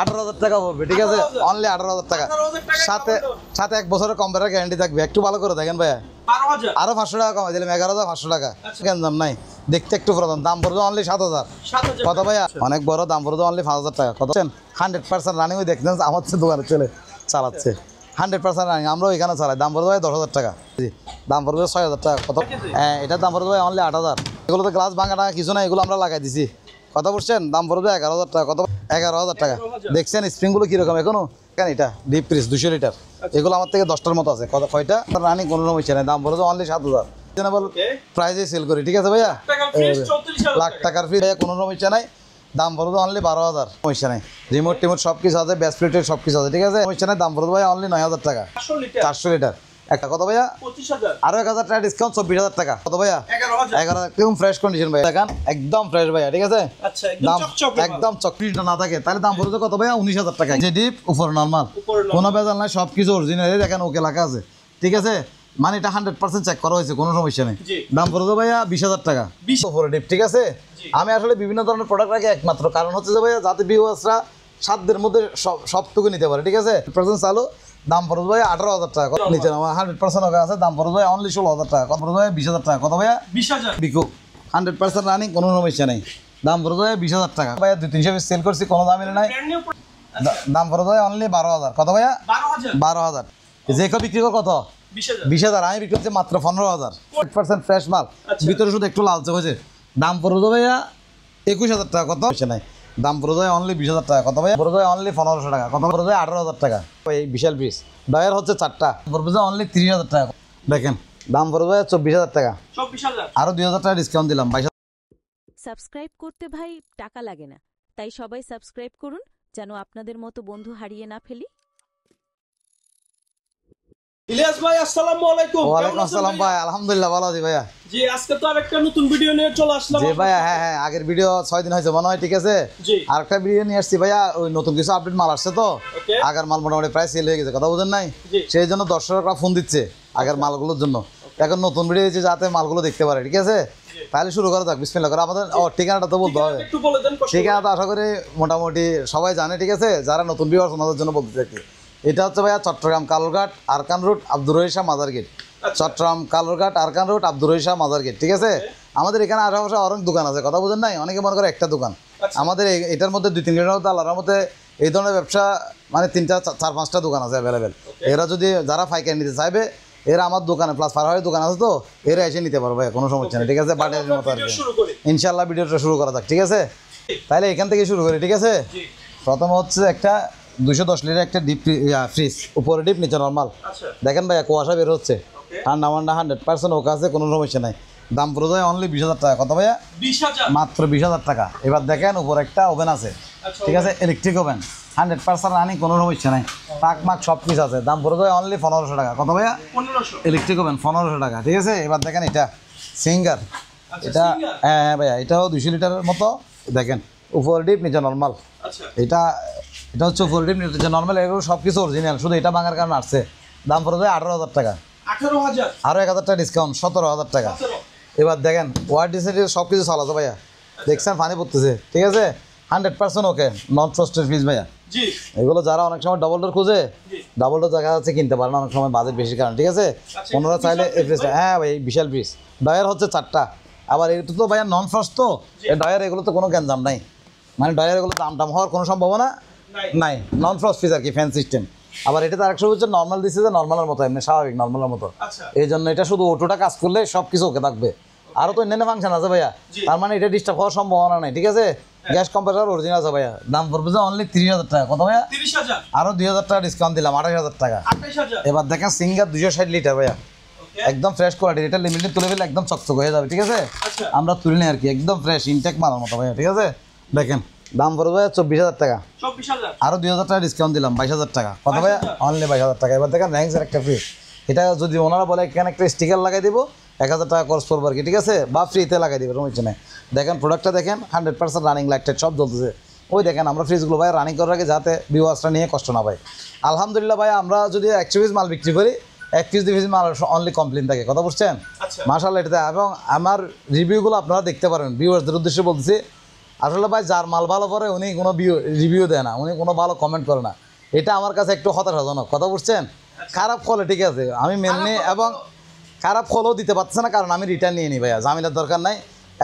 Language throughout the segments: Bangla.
18,000 টাকা পড়বে, ঠিক আছে? অনলি 18,000 টাকা, সাথে সাথে 1 বছরের কম্পিউটার গ্যারান্টি থাকবে। একটু ভালো করে দেখেন ভাইয়া, আরো 500 টাকা কমাই দিলাম, 11,500 টাকা। কেন দাম নাই, দেখতে একটু পুরাতন, দাম পড়বে অনলি 7,000। কত ভাইয়া? অনেক বড়, দাম পড়বে অনলি 5,000 টাকা। কত? 100% রানিং। ওই দেখছেন আমার দোকানে চলে চালাচ্ছে 100% রানিং, আমরাও এখানে চালাই। দাম পড়বে 10,000 টাকা, দাম পড়বে 6,000 টাকা। কত? হ্যাঁ, এটার দাম পড়বে অনলি 8,000। এগুলো তো গ্লাস ভাঙা টাকা কিছু না, এগুলো আমরা লাগাই দিছি। কথা বলছেন, দাম পড়বে 11,000 টাকা। কত? 11,000 টাকা। দেখছেন স্প্রিংগুলো কিরকম এখনো? কেন এটা ডিপ ফ্রিজ 200 লিটার, এগুলো আমার থেকে 10টার মতো আছে। কত? কয়টা রানিং? কোনো রকম ইচ্ছে নেই, দাম পড়বে অনলি 7,000। রিজনেবল প্রাইসে সেল করি, ঠিক আছে ভাইয়া? লাখ টাকার ফ্রিজ ভাইয়া, কোনো রকম ইচ্ছা নাই, দাম পড়বে অনলি 12,000। সমস্যা নেই, রিমোট টিমোট সব কিছু আছে, ব্যাস প্লেটের সব কিছু আছে, ঠিক আছে? সমস্যা নেই, দাম পড়বে ভাইয়া অনলি 9,000 টাকা। 400 লিটার একটা। কত ভাইয়া? 25,000। আরো 1,000 টাকা ডিসকাউন্ট, 24,000 টাকা। কত ভাইয়া? 11,000। একদম ফ্রেশ কন্ডিশন ভাইয়া, দেখেন একদম ফ্রেশ ভাইয়া, ঠিক আছে? দাম একদম চকরিটা না থাকে তাহলে দাম পড়বে কত ভাইয়া? 19,000 টাকা। যে ডিপ উপর নরমাল, কোনো বেজাল নাই, সব কিছু অরিজিনাল। দেখেন ওকে লেখা আছে, ঠিক আছে? মানে এটা 100% চেক করা হয়েছে, কোনো সমস্যা নেই। দাম পড়বে ভাইয়া 20,000 টাকা। 20 উপরে ডিপ, ঠিক আছে? আমি আসলে বিভিন্ন ধরনের প্রোডাক্ট রাখি একমাত্র কারণ হচ্ছে যে ভাইয়া যাতে ভিউয়ার্সরা সাধ্যের মধ্যে সবটুকু নিতে পারে, ঠিক আছে? চালু, দাম পড়বে ভাই 18,000 টাকা। নিচে আমার 100% ওকে আছে, দাম পড়বে অনলি 16,000 টাকা। কত পড়বে? 20,000 টাকা। কত ভাইয়া? 20,000। বিকু 100% রানিং, কোনো সমস্যা নেই, দাম পড়বে 20,000 টাকা। ভাইয়া 2-300 পিস সেল করছি, কোনো দামই নাই, দাম পড়বে অনলি 12,000। কত ভাইয়া? 12,000। যে কেউ বিক্রি করে কত? 20,000। আমি বিক্রি করছি মাত্র 15,000। 100% ফ্রেশ মাল, ভিতরে শুধু একটু লালচে হয়েছে। দাম পড়বে ভাইয়া 21,000 টাকা। কত? নাই, দাম পড়বে অনলি 20,000 টাকা। কত ভাইয়া? পড়বে অনলি 1500 টাকা। কত পড়বে? 18,000 টাকা। এই বিশাল পিস ডয়ার হচ্ছে 4টা, পড়বে অনলি 30,000 টাকা। দেখেন দাম পড়বে 24,000 টাকা। 24,000 আরো 2,000 টাকা ডিসকাউন্ট দিলাম। সাবস্ক্রাইব করতে ভাই টাকা লাগে না, তাই সবাই সাবস্ক্রাইব করুন যেন আপনাদের মতো বন্ধু হারিয়ে না ফেলি। ইলিয়াস ভাই, আসসালামু আলাইকুম। ওয়ালাইকুম আসসালাম ভাই, আলহামদুলিল্লাহ ভালো আছি ভাইয়া। জি, আজকে তো আরেকটা নতুন ভিডিও নিয়ে চলে আসলাম। জি ভাইয়া, হ্যাঁ, আগের ভিডিও 6 দিন হয়েছে মনে হয়, ঠিক আছে? আরেকটা ভিডিও নিয়ে আসছি ভাইয়া, ওই নতুন কিছু আপডেট মাল আসছে তো, আগের মাল মোটামুটি প্রায় সেল হয়ে গেছে, কথা বুঝেন নাই? সেই জন্য দর্শকরা ফোন দিচ্ছে আগের মালগুলোর জন্য। এখন নতুন ভিডিও হয়েছে যাতে মালগুলো দেখতে পারে, ঠিক আছে? তাহলে শুরু করা যাক, বিসমিল্লাহ করে। আমাদের ঠিকানাটা তো বলতে হবে। ঠিকানা তো আশা করি মোটামুটি সবাই জানে, ঠিক আছে? যারা নতুন ভিউয়ার্স ওনাদের জন্য বলতে চাই, এটা হচ্ছে ভাইয়া চট্টগ্রাম কালুরঘাট আরকান রোড আব্দুর রহিম শাহ মাজার গেট। চট্টগ্রাম কালুরঘাট আরকান রোড আব্দুর রহিম শাহ মাজার গেট, ঠিক আছে? আমাদের এখানে আশেপাশে অনেক দোকান আছে, কথা বুঝেন নাই? অনেকে মনে করে একটা দোকান, আমাদের এটার মধ্যে 2-3 কিলোর মধ্যে আল্লাহর মধ্যে এই ধরনের ব্যবসা মানে 3-4-5টা দোকান আছে অ্যাভেলেবেল। এরা যদি যারা পাইকারি নিতে চাইবে, এরা আমার দোকানে প্লাস ফারহারের দোকান আছে তো, এরা এসে নিতে পারবে, কোনো সমস্যা নেই, ঠিক আছে? বাটের মতো আর কি। ইনশাল্লাহ ভিডিওটা শুরু করা যাক, ঠিক আছে? তাহলে এখান থেকে শুরু করি, ঠিক আছে? প্রথম হচ্ছে একটা 210 লিটার একটা ডিপ ফ্রিজ, উপরে ডিপ নিচে নরমাল। দেখেন ভাইয়া কুয়াশা বের হচ্ছে, ঠান্ডা মান্ডা 100% ওকে আছে, কোনো সমস্যা নাই। দাম পড়ে যায় অনলি 20,000 টাকা। কত ভাইয়া? 20,000, মাত্র 20,000 টাকা। এবার দেখেন উপরে একটা ওভেন আছে, ঠিক আছে? ইলেকট্রিক ওভেন 100% রানিং, কোনো সমস্যা নাই, পাক মাক সব কিছু আছে। দাম পড়ে যায় অনলি 1500 টাকা। কত ভাইয়া? 1500। ইলেকট্রিক ওভেন 1500 টাকা, ঠিক আছে? এবার দেখেন এটা সিঙ্গার, এটা হ্যাঁ ভাইয়া, এটাও 200 লিটারের মতো। দেখেন উপরে ডিপ নিচে নরমাল। এটা হচ্ছে ফুল ডিপ নিচে নরমাল, এগুলো সব কিছু অরিজিনাল, শুধু এটা ভাঙার কারণে আসছে। দাম পড়ে যায় 18,000 টাকা। 18,000 আরো 1,000 টাকা ডিসকাউন্ট, 17,000 টাকা। এবার দেখেন ওয়ার ডিসাইডের সব কিছু চাল আছে ভাইয়া, দেখছেন পানি পড়তেছে, ঠিক আছে? 100% ওকে, নন ফ্রস্টেড ফ্রিজ ভাইয়া। এগুলো যারা অনেক সময় ডবল ডোর খুঁজে, ডবল ডোর দেখা যাচ্ছে কিনতে পারে না অনেক সময়, বাজেট বেশি কারণ, ঠিক আছে? ওনারা চাইলে এই ফ্রিজটা, হ্যাঁ ভাই বিশাল ফ্রিজ। ডয়ার হচ্ছে 4টা, আবার এটা তো ভাইয়া নন ফ্রস্ট তো, ডয়ার এগুলো তো কোনো গ্যাঞ্জাম নাই, মানে ডয়ার এগুলো দাম হওয়ার কোনো সম্ভাবনা নাই, নন ফ্রস্ট ফ্রিজ আর কি, ফ্যান সিস্টেম। আবার এটা তো আরেকশো হচ্ছে নর্মাল দিচ্ছে, যে নর্মালের মতো, এমনি স্বাভাবিক নর্মালের মতো। এই জন্য এটা শুধু অটোটা কাজ করলে সব কিছু ওকে থাকবে। আরও তো অন্যান্য ফাংশন আছে ভাইয়া, তার মানে এটা ডিস্টার্ব হওয়ার সম্ভাবনা নাই, ঠিক আছে? গ্যাস কম্প্রেসার অরিজিনাল আছে ভাইয়া। দাম পড়বে যে অনলি 30,000 টাকা। কত ভাইয়া? 30,000 আরো 2,000 টাকা ডিসকাউন্ট দিলাম, 28,000 টাকা। এবার দেখেন সিঙ্গার 260 লিটার ভাইয়া, একদম ফ্রেশ কোয়ালিটি, এটা লিমিটেড তুলে ফেলে একদম চকচক হয়ে যাবে, ঠিক আছে? আমরা তুলে নিই আর কি, একদম ফ্রেশ ইনটেক মালার মতো ভাইয়া, ঠিক আছে? দেখেন দাম পড়বে 24,000 টাকা। 24,000 আরো 2,000 টাকা ডিসকাউন্ট দিলাম, 22,000 টাকা। কত ভাইয়া? অনলি 22,000 টাকা। এবার দেখেন র্যাঙ্কসের একটা ফ্রিজ, এটা যদি ওনারা বলে এখানে একটা স্টিকার লাগাই দিব, 1,000 টাকা খরচ পড়বে আর কি, ঠিক আছে? বা ফ্রিতে লাগাই দেবে, সমস্যা নেই। দেখেন প্রোডাক্টটা দেখেন, 100% রানিং, লাইট টাইট সব জ্বলতেছে। ওই দেখেন আমরা ফ্রিজগুলো ভাই রানিং করে রাখি যাতে ভিউয়ার্সরা নিয়ে কষ্ট না পায়। আলহামদুলিল্লাহ ভাই, আমরা যদি 100 পিস মাল বিক্রি করি, 1 পিস 2 পিস মাল অনলি কমপ্লেন থাকে, কথা বুঝছেন? মাশাআল্লাহ এটাতে। এবং আমার রিভিউগুলো আপনারা দেখতে পারেন, ভিউয়ার্সদের উদ্দেশ্যে বলতেছি, আসলে ভাই যার মাল ভালো পরে উনি কোনো রিভিউ দেয় না, উনি কোনো ভালো কমেন্ট করে না। এটা আমার কাছে একটু হতাশাজনক, কথা বুঝছেন। খারাপ ফলে ঠিক আছে আমি মেনে, এবং খারাপ ফলও দিতে পারছে না, কারণ আমি রিটার্ন নিয়ে নিই ভাইয়া, ঝামেলার দরকার নাই।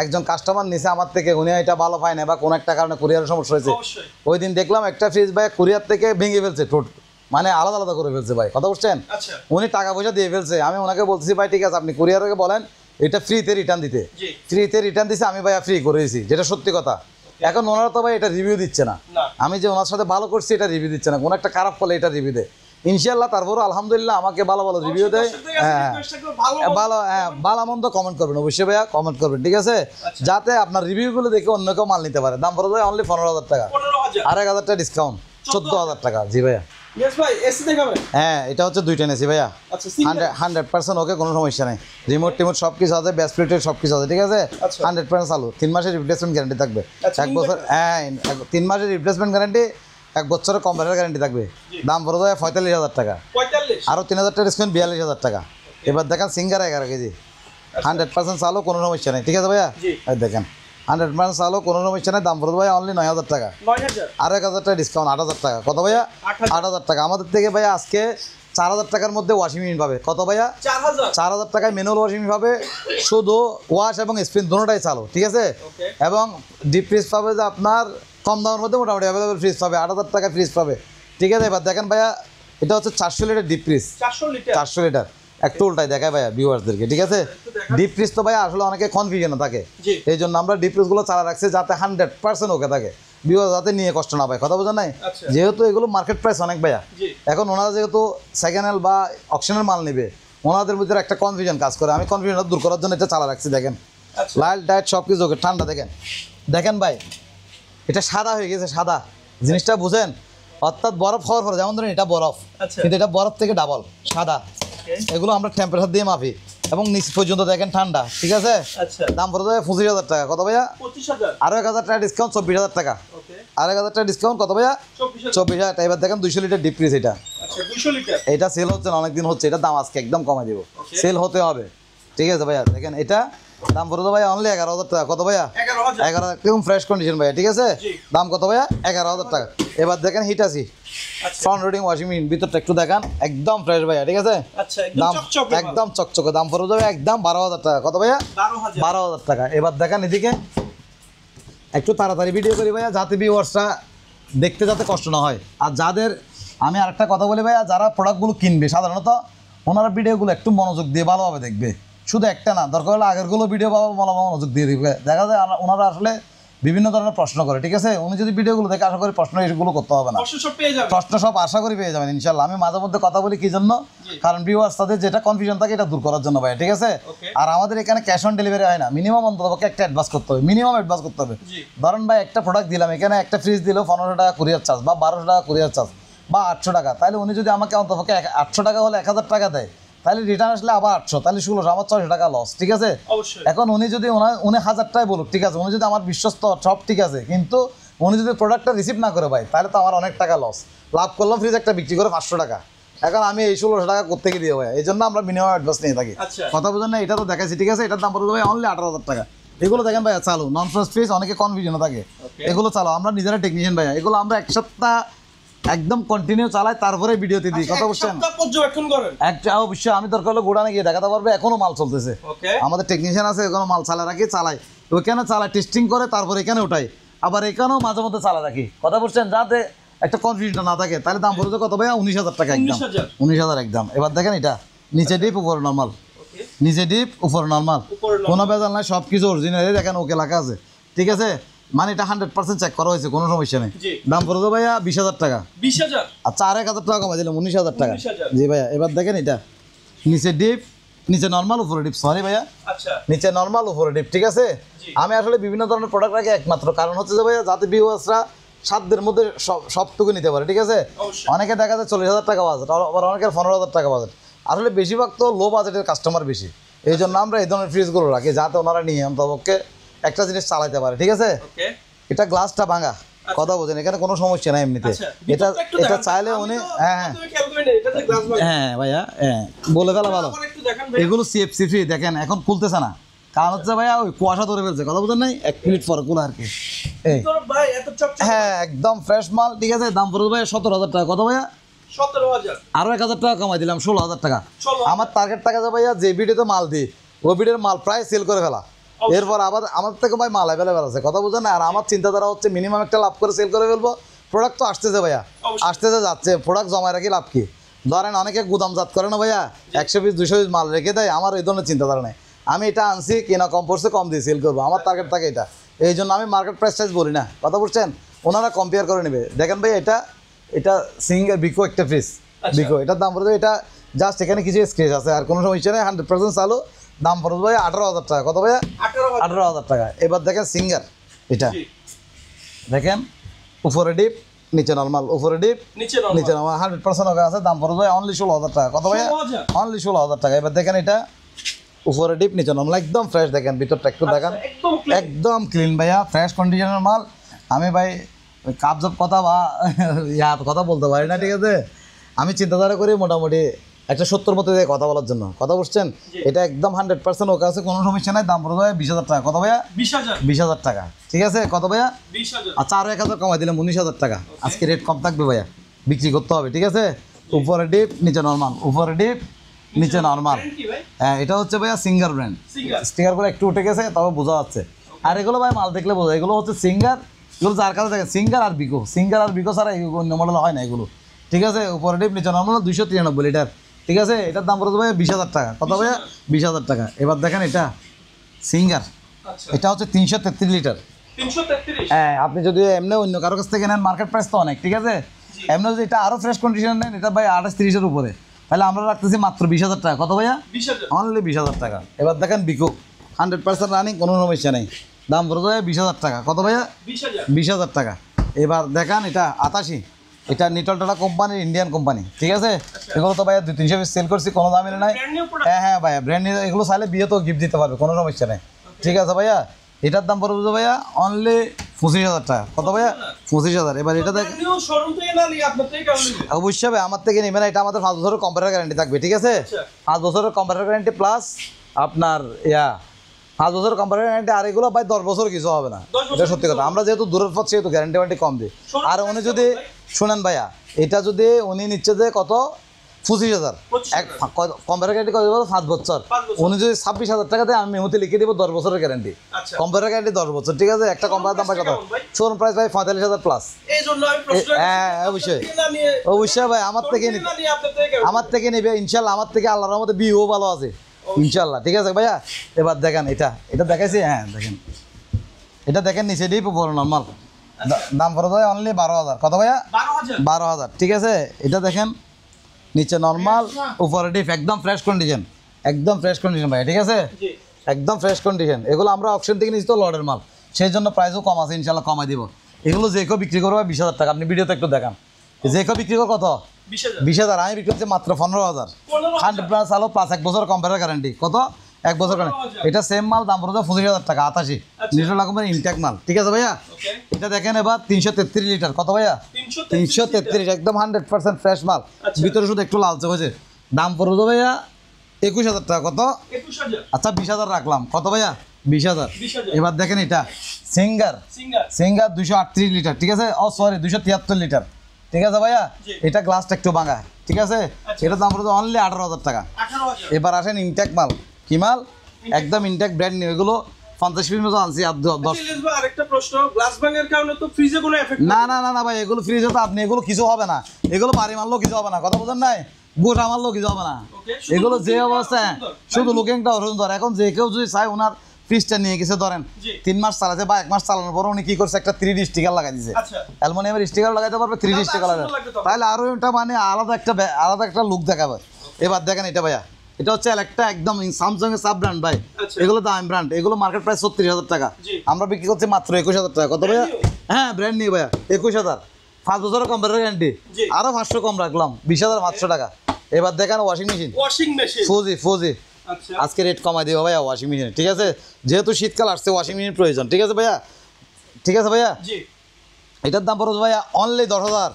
একজন কাস্টমার নিছে আমার থেকে, উনি এটা ভালো পায় না বা কোনো একটা কারণে কুরিয়ারের সমস্যা হয়েছে। ওই দিন দেখলাম একটা ফ্রিজ ভাই কুরিয়ার থেকে ভেঙে ফেলছে, মানে আলাদা আলাদা করে ফেলছে ভাই, কথা বুঝছেন। উনি টাকা পয়সা দিয়ে ফেলছে, আমি ওনাকে বলতেছি ভাই ঠিক আছে আপনি কুরিয়ারকে বলেন এটা ফ্রিতে রিটার্ন দিতে, ফ্রিতে রিটার্ন দিছে, আমি ভাইয়া ফ্রি করে দিয়েছি, যেটা সত্যি কথা। এখন ওনারা তো ভাই এটা রিভিউ দিচ্ছে না, আমি যে ওনার সাথে ভালো করছি এটা রিভিউ দিচ্ছে না, কোনো একটা খারাপ ফলে এটা রিভিউ দেয়। ইনশাআল্লাহ তারপরও আলহামদুলিল্লাহ আমাকে ভালো ভালো রিভিউ দেয়। হ্যাঁ ভালো, হ্যাঁ ভালো মন্দ কমেন্ট করবেন অবশ্যই ভাইয়া, কমেন্ট করবেন ঠিক আছে, যাতে আপনার রিভিউগুলো দেখে অন্য কেউ মাল নিতে পারে। দাম পড়ে যায় অনলি 15,000 টাকা, 1,000 টাকা ডিসকাউন্ট, 14,000 টাকা। জি ভাইয়া। হ্যাঁ এটা হচ্ছে 2 টেন এসি ভাইয়া, 100% ওকে, কোনো সমস্যা নেই। রিমোট টিমোট সব কিছু আছে, ব্যাস প্লেটের সব কিছু আছে ঠিক আছে, 100% চালু। 3 মাসের রিপ্লেসমেন্ট গ্যারান্টি থাকবে, 1 বছর, হ্যাঁ 3 মাসের রিপ্লেসমেন্ট গ্যারান্টি, 1 বছরের কম্পিউটার গ্যারান্টি থাকবে। দাম পড়ে যায় 45,000 টাকা, আরও 3,000 টাকা ডিসকাউন্ট, 42,000 টাকা। এবার দেখেন সিঙ্গার 11 কেজি, 100% চালু, কোনো সমস্যা নেই ঠিক আছে ভাইয়া। দেখেন 100% চালু, কোনো সমস্যা নেই। দাম পড়ে ভাইয়া অনলি 9,000 টাকা, আর 1,000 টাকা ডিসকাউন্ট, 8,000 টাকা। কত ভাইয়া? 8,000 টাকা। আমাদের থেকে ভাইয়া আজকে 4,000 টাকার মধ্যে ওয়াশিং মেশিন পাবে। কত ভাইয়া? 4,000 টাকায় ম্যানুয়াল ওয়াশিং মেশিন পাবে, শুধু ওয়াশ এবং স্পিন দুটোটাই চালু ঠিক আছে। এবং ডিপ ফ্রিজ পাবে যে আপনার কম দামের মধ্যে মোটামুটি অ্যাভেলেবল ফ্রিজ পাবে, 8,000 টাকা ফ্রিজ পাবে ঠিক আছে। এবার দেখেন ভাইয়া এটা হচ্ছে 400 লিটার ডিপ ফ্রিজ, 400 লিটার। একটু উল্টাই দেখায় ভাইয়া ভিউয়ার্সদেরকে ঠিক আছে। ডিপ ফ্রিজ তো ভাইয়া আসলে অনেকে কনফিউশনে থাকে, এই জন্য আমরা ডিপ ফ্রিজগুলো চালা রাখছি যাতে 100% ওকে থাকে, ভিউয়ার্স যাতে নিয়ে কষ্ট না পায়, কথা বোঝা নাই। যেহেতু এগুলো মার্কেট প্রাইস অনেক ভাইয়া, এখন ওনারা যেহেতু সেকেন্ড হ্যান্ড বা অকশনের মাল নেবে, ওনাদের ভিতরে একটা কনফিউশন কাজ করে, আমি কনফিউশন দূর করার জন্য এটা চালা রাখছি। দেখেন লাইট ডাইট সব কিছু ওকে, ঠান্ডা। দেখেন দেখেন ভাই এটা সাদা হয়ে গেছে, সাদা জিনিসটা বুঝেন, অর্থাৎ বরফ হওয়ার পরে, যেমন ধরেন এটা বরফ, কিন্তু এটা বরফ থেকে ডাবল সাদা। এগুলো আমরা টেম্পারেচার দিয়ে মাপি, এবং নিচ পর্যন্ত দেখেন ঠান্ডা ঠিক আছে। দাম পড়ে যাবে 25,000 টাকা। কত ভাইয়া? 25,000। আরও 1,000 টাকা ডিসকাউন্ট, 24,000 টাকা। আর 1,000 টাকা ডিসকাউন্ট, কত ভাইয়া? 24,000 টাকা। এবার দেখেন 200 লিটার ডিপ ফ্রিজ, এটা এটা সেল হচ্ছে না, অনেকদিন হচ্ছে, এটা দাম আজকে একদম কমাই দেবো, সেল হতে হবে ঠিক আছে ভাইয়া। দেখেন এটা দাম পড়ে যাবে ভাইয়া অনলি 11,000 টাকা। কত ভাইয়া? 11,000, একদম ফ্রেশ কন্ডিশন ভাইয়া ঠিক আছে। দাম কত ভাইয়া? 11,000 টাকা। এবার দেখেন Hitachi front loading washing machine, ভিতরটা একটু দেখান, একদম ফ্রেশ ভাইয়া ঠিক আছে। দাম একদম চকচকে, দাম পড়ে যাবে একদম 12,000 টাকা। কত ভাইয়া? 12,000 টাকা। এবার দেখেন এদিকে একটু তাড়াতাড়ি ভিডিও করি ভাইয়া, যাতে ভিউয়ার্সরা দেখতে যাতে কষ্ট না হয়। আর যাদের, আমি আরেকটা কথা বলি ভাইয়া, যারা প্রোডাক্টগুলো কিনবে সাধারণত ওনারা ভিডিওগুলো একটু মনোযোগ দিয়ে ভালোভাবে দেখবে, শুধু একটা না, দরকার হলে আগেরগুলো ভিডিও ভালো মনোযোগ দিয়ে দিবে। দেখা যায় ওনারা আসলে বিভিন্ন ধরনের প্রশ্ন করে ঠিক আছে। উনি যদি ভিডিওগুলো দেখে আশা করি প্রশ্ন এগুলো করতে হবে না, প্রশ্ন সব আশা করি পেয়ে যাবেন ইনশাল্লাহ। আমি মাঝে মধ্যে কথা বলি কি জন্য, কারণ ভিউয়ার্স তাদের যেটা কনফিউশন থাকে এটা দূর করার জন্য ভাই ঠিক আছে। আর আমাদের এখানে ক্যাশ অন ডেলিভারি হয় না, মিনিমাম অন্ততপক্ষে একটা অ্যাডভান্স করতে হবে, মিনিমাম অ্যাডভান্স করতে হবে। ধরেন ভাই একটা প্রোডাক্ট দিলাম, এখানে একটা ফ্রিজ দিলেও 15 টাকা কুরিয়ার চার্জ, বা 1200 টাকা কুরিয়ার চার্জ, বা 800 টাকা, তাহলে উনি যদি আমাকে অন্ততপক্ষে 800 টাকা হলে 1,000 টাকা দেয়, তাহলে রিটার্ন আসলে আবার 800, তাহলে 1600, আমার 600 টাকা লস ঠিক আছে। এখন উনি যদি উনি 1,000 টাকায় বলুক ঠিক আছে, উনি যদি আমার বিশ্বস্ত সব ঠিক আছে, কিন্তু উনি যদি প্রোডাক্টটা রিসিভ না করে ভাই, তাহলে তো আমার অনেক টাকা লস। লাভ করলাম ফ্রিজ একটা বিক্রি করে 500 টাকা, এখন আমি এই 1600 টাকা কোত্থেকে দিয়ে ভাই, এই জন্য আমরা মিনিমাম অ্যাডভান্স নিয়ে থাকি। কথা বোঝেন না, এটা তো দেখাচ্ছি ঠিক আছে। এটার দাম পড়বে ভাই অনলি 18,000 টাকা। এগুলো দেখেন ভাইয়া চালু, নন ফ্রস্ট ফ্রিজ, অনেকে কনফিউশনে থাকে, এগুলো চালু, আমরা নিজেরা টেকনিশিয়ান ভাইয়া, এগুলো আমরা 1 সপ্তাহ একদম কন্টিনিউ চালাই, তারপরে ভিডিওতে দিই। কথা বুঝছেন? একটা অবশ্যই আমি দরকার হলে গোডাউনে গিয়ে দেখাতে পারবে, এখনো মাল চলতেছে, আমাদের টেকনিশিয়ান আছে, এখনো মাল চালা রাখি, চালাই ওইখানে চালাই, টেস্টিং করে তারপরে এখানে ওঠাই, আবার এখানেও মাঝে মধ্যে চালা রাখি। কথা বুঝছেন? যাতে একটা কনফিউশন না থাকে। তাহলে দাম পড়েছে কত ভাইয়া? 19,000 টাকা একদম, 19,000 একদম। এবার দেখেন এটা নিচে ডিপ উপরে নর্মাল, নিচে ডিপ উপরে নর্মাল, কোনো বেজাল নাই, সব কিছু অরিজিনাল। দেখেন ওকে লেখা আছে ঠিক আছে, মানে এটা 100% চেক করা হয়েছে, কোনো সমস্যা নেই। দাম পড়ে তো ভাইয়া 20,000 টাকা। 20,000? আচ্ছা, আর 1,000 টাকা কমাই দিলাম, 19,000 টাকা। জি ভাইয়া। এবার দেখেন এটা নিচে ডিপ, নিচে নর্মাল, উপরে ডিপ, সরি ভাইয়া, নিচে নর্মাল উপরে ডিপ ঠিক আছে। আমি আসলে বিভিন্ন ধরনের প্রোডাক্ট রাখি একমাত্র কারণ হচ্ছে যে ভাইয়া, যাতে ভিউয়ার্সরা সাধ্যের মধ্যে সবটুকু নিতে পারে ঠিক আছে। অনেকে দেখা যায় 40,000 টাকা বাজেট, আবার অনেকের 15,000 টাকা বাজেট, আসলে বেশিরভাগ তো লো বাজেটের কাস্টমার বেশি, এই জন্য আমরা এই ধরনের ফ্রিজগুলো রাখি, যাতে ওনারা নিয়ে অন্তপক্ষে একটা জিনিস চালাতে পারে ঠিক আছে। এটা গ্লাসটা ভাঙা, কথা বোঝেন, এখানে কোনো সমস্যা নাই এমনিতে। এটা এটা চাইলে উনি, হ্যাঁ হ্যাঁ ভাইয়া, হ্যাঁ বলে ফেলা ভালো। এগুলো সিএফসি ফ্রি, দেখেন এখন খুলতেছে না, কারণ হচ্ছে ভাইয়া ওই কুয়াশা ধরে ফেলছে, কথা বুঝেন নাই, 1 মিনিট পর গুলো আর কি। এই তো ভাই এত চকচক হ্যাঁ একদম ফ্রেশ মাল, ঠিক আছে। দাম পড়বে ভাইয়া 17,000 টাকা। কত ভাইয়া? 17,000 আরো 1,000 টাকা কমাই দিলাম, 16,000 টাকা। 16,000 আমার টার্গেট টাকা যে ভাইয়া যে ভিডিওতে মাল দিই ওই ভিডিওর মাল প্রায় সেল করে ফেলা, এরপর আবার আমার থেকে ভাই মাল অ্যাভেলেবেল আছে, কথা বুঝেন না। আর আমার চিন্তাধারা হচ্ছে মিনিমাম একটা লাভ করে সেল করে ফেলবো। প্রোডাক্ট তো আসতেছে ভাইয়া, আসতেছে যাচ্ছে, প্রোডাক্ট জমায় রাখি লাভ কি? ধরেন অনেকে গুদামজাত করে না ভাইয়া, 100 পিস 200 পিস মাল রেখে দেয়, আমার এই ধরনের চিন্তাধারা নেই। আমি এটা আনছি কিনা কম পড়ছে, কম দিয়ে সেল করবো, আমার টার্গেট থাকে এটা। এই জন্য আমি মার্কেট প্রাইস টাইস বলি না, কথা বলছেন, ওনারা কম্পেয়ার করে নেবে। দেখেন ভাই এটা সিঙ্গেল বিকো একটা ফ্রিজ, বিকো এটার দাম পড়বে, এটা জাস্ট এখানে কিছু স্ক্রেচ আছে, আর কোনো সমস্যা নেই, 100% চালু। দাম পড়বে ভাই 18,000 টাকা। কত ভাইয়া? 18,000 টাকা। এবার দেখেন সিঙ্গার, এটা দেখেন উপরে ডিপ নিচে নরমাল, উপরে ডিপ নিচে নরমাল, 100% ওকে আছে। দাম পড়বে অনলি 16,000 টাকা। কত ভাইয়া? অনলি 16,000 টাকা। এবার দেখেন এটা উপরে ডিপ নিচে নরমাল, একদম ফ্রেশ। দেখেন ভিতরটা একটু দেখেন, একদম ক্লিন ভাইয়া, ফ্রেশ কন্ডিশনের মাল। আমি ভাই কাপজাপ কথা বা কথা বলতে পারি না, ঠিক আছে। আমি চিন্তাধারা করি মোটামুটি একটা 70 মতো দিয়ে কথা বলার জন্য, কথা বুঝছেন। এটা একদম 100% ওকে আছে, কোনো সমস্যা নাই। দাম পড়বে 20,000 টাকা। কত ভাইয়া? 20,000 টাকা, ঠিক আছে। কত ভাইয়া? 20,000। আচ্ছা আরো 1,000 কমাই দিলাম, 19,000 টাকা। আজকে রেট কম থাকবে ভাইয়া, বিক্রি করতে হবে, ঠিক আছে। উপরে ডিপ নিচে নরমাল, উপরে ডিপ নিচে নরমাল। হ্যাঁ এটা হচ্ছে ভাইয়া সিঙ্গার ব্র্যান্ড, স্টিকারগুলো একটু উঠে গেছে তবে বোঝা যাচ্ছে। আর এগুলো ভাই মাল দেখলে বোঝা, এগুলো হচ্ছে সিঙ্গার, এগুলো যার কাছে দেখেন সিঙ্গার আর বিকো, সিঙ্গার আর বিকো ছাড়া অন্য মডেল হয় না এগুলো, ঠিক আছে। উপরে ডিপ নিচে নরমাল 293 লিটার, ঠিক আছে। এটার দাম পড়বে ভাই 20,000 টাকা। কত ভাইয়া? 20,000 টাকা। এবার দেখেন এটা সিঙ্গার, এটা হচ্ছে 333 লিটার। 333? হ্যাঁ আপনি যদি এমনি অন্য কারো কাছ থেকে নেন মার্কেট প্রাইস তো অনেক, ঠিক আছে। এমনি যদি এটা আরও ফ্রেশ কন্ডিশন নেন, এটা ভাই 28-30-এর উপরে, তাহলে আমরা রাখতেছি মাত্র 20,000 টাকা। কত ভাইয়া? 20,000। অনলি 20,000 টাকা। এবার দেখেন বিকো 100% রানিং, কোনো সমস্যা নেই। দাম পড়বে 20,000 টাকা। কত ভাইয়া? 20,000 টাকা। এবার দেখেন এটা 88, এটা নিটল টাটা কোম্পানির, ইন্ডিয়ান কোম্পানি, ঠিক আছে। এগুলো তো ভাইয়া 200-300 পিস সেল করছি, কোনো দামই নাই। হ্যাঁ ভাইয়া ব্র্যান্ড নিউ, এগুলো চাইলে বিয়ে তো গিফট দিতে পারবে, কোনো সমস্যা নেই, ঠিক আছে ভাইয়া। এটার দাম পড়বে ভাইয়া অনলি 25,000 টাকা। কত ভাইয়া? 25,000। এবার এটা দেখ অবশ্যই ভাই আমার থেকে নেবেন, এটা আমাদের 5 বছরের কম্পিউটার গ্যারান্টি থাকবে, ঠিক আছে। 5 বছরের কম্পিউটার গ্যারান্টি প্লাস আপনার 5 বছরের কম্পিউটার গ্যারান্টি। আর এগুলো ভাই 10 বছর কিছু হবে না, এটা সত্যি কথা। আমরা যেহেতু দূরের পথ সেহেতু গ্যারান্টি ওয়ারেন্টি কম দিই। আর উনি যদি শুনেন ভাইয়া, এটা যদি উনি নিচ্ছে যে কত 25,000, এক কম্পিউটার গ্যারান্টি কত 5 বছর, উনি যদি 26,000 টাকা দেয় আমি মেমোতে লিখে দিব 10 বছরের গ্যারান্টি, কম্পিউটার গ্যারান্টি 10 বছর, ঠিক আছে। একটা কম্পিউটার দাম ভাই কত? শোরুম প্রাইস ভাই 45,000 প্লাস। হ্যাঁ অবশ্যই অবশ্যই ভাই আমার থেকে নেবে ইনশাল্লাহ, আমার থেকে আল্লাহর রহমতে বিও ভালো আছে ইনশাল্লাহ, ঠিক আছে ভাইয়া। এবার দেখেন এটা দেখাইছি, হ্যাঁ দেখেন এটা দেখেন নিচে ডিপ উপরে নর্মাল, দাম পড়ে যায় অনলি 12,000। কত ভাইয়া? 12,000, ঠিক আছে। এটা দেখেন নিচে নর্মাল, উপরে ডিপ, একদম ফ্রেশ কন্ডিশন, একদম ফ্রেশ কন্ডিশন ভাই, ঠিক আছে, একদম ফ্রেশ কন্ডিশন। এগুলো আমরা অপশন থেকে নিচ্ছি তো লটের মাল, সেই জন্য প্রাইসও কম আছে, ইনশাল্লাহ কমাই দিব। এগুলো যে কেউ বিক্রি করবে 20,000 টাকা। আপনি ভিডিওতে একটু দেখান, যে কেউ বিক্রি করবে কত? 20,000। আমি বিক্রি করছি মাত্র 15,000, 100+ আলো প্লাস 1 বছর কম্পিউটার গ্যারান্টি। কত? 1 বছর গ্যারান্টি। এটা সেম মাল, দাম পড়বে 25,000 টাকা, 88 লিটার লাগবে ইনটেক মাল, ঠিক আছে ভাইয়া। এটা দেখেন এবার 333 লিটার। কত ভাইয়া? 333, একদম 100% ফ্রেশ মাল, ভিতরে শুধু একটু লালচে হয়েছে। দাম পড়বে ভাইয়া 21,000 টাকা। কত? 21,000। আচ্ছা 20,000 রাখলাম। কত ভাইয়া? 20,000। এবার দেখেন এটা সিঙ্গার 238 লিটার, ঠিক আছে। ও সরি 273 লিটার, ঠিক আছে ভাইয়া। এটা গ্লাসটা একটু ভাঙা, ঠিক আছে। এটার দাম পড়বে অনলি 18,000 টাকা। এবার আসেন ইনটেক মাল, কি মাল? একদম ইনটেক ব্র্যান্ড নিউ, এগুলো 50 পিস মতো আনছি। আরেকটা প্রশ্ন, গ্লাস ভাঙার কারণে তো ফ্রিজে কোনো এফেক্ট? না ভাই, এগুলো ফ্রিজে তো আপনি এগুলো কিছু হবে না, এগুলো বাড়ি মারলেও কিছু হবে না, কথা বোঝেন নাই, গোটা মারলেও কিছু হবে না। এগুলো যে অবস্থা, শুধু লুকিংটা সুন্দর। এখন যে কেউ যদি চায় ওনার ফ্রিজটা নিয়ে গেছে, ধরেন 3 মাস চালাচ্ছে বা 1 মাস চালানোর পর উনি কি করছে, একটা 3D স্টিকার লাগাই দিয়েছে, অ্যালুমিনিয়ামের স্টিকার লাগাইতে পারবে, 3D স্টিকার লাগাই, তাহলে আরো এটা মানে আলাদা একটা লুক দেখাবে। এবার দেখেন এটা ভাইয়া, এটা হচ্ছে একটা একদম স্যামসাং এর সাব ব্র্যান্ড ভাই, এগুলো দাম ব্র্যান্ড, এগুলো মার্কেট প্রাইস 36,000 টাকা, আমরা বিক্রি করছি মাত্র 21,000 টাকা। কত ভাইয়া? হ্যাঁ ব্র্যান্ড নিউ ভাইয়া, 21,000, 5 বছরের কম্পিউটার গ্যারান্টি, আরো 500 কম রাখলাম, 20,500 টাকা। এবার দেখেন ওয়াশিং মেশিন, ফুজি আজকে রেট কমাই দিব ভাইয়া ওয়াশিং মেশিন, ঠিক আছে। যেহেতু শীতকাল আসছে ওয়াশিং মেশিন প্রয়োজন, ঠিক আছে ভাইয়া, ঠিক আছে ভাইয়া। এটার দাম পড়বে ভাইয়া অনলি 10,000।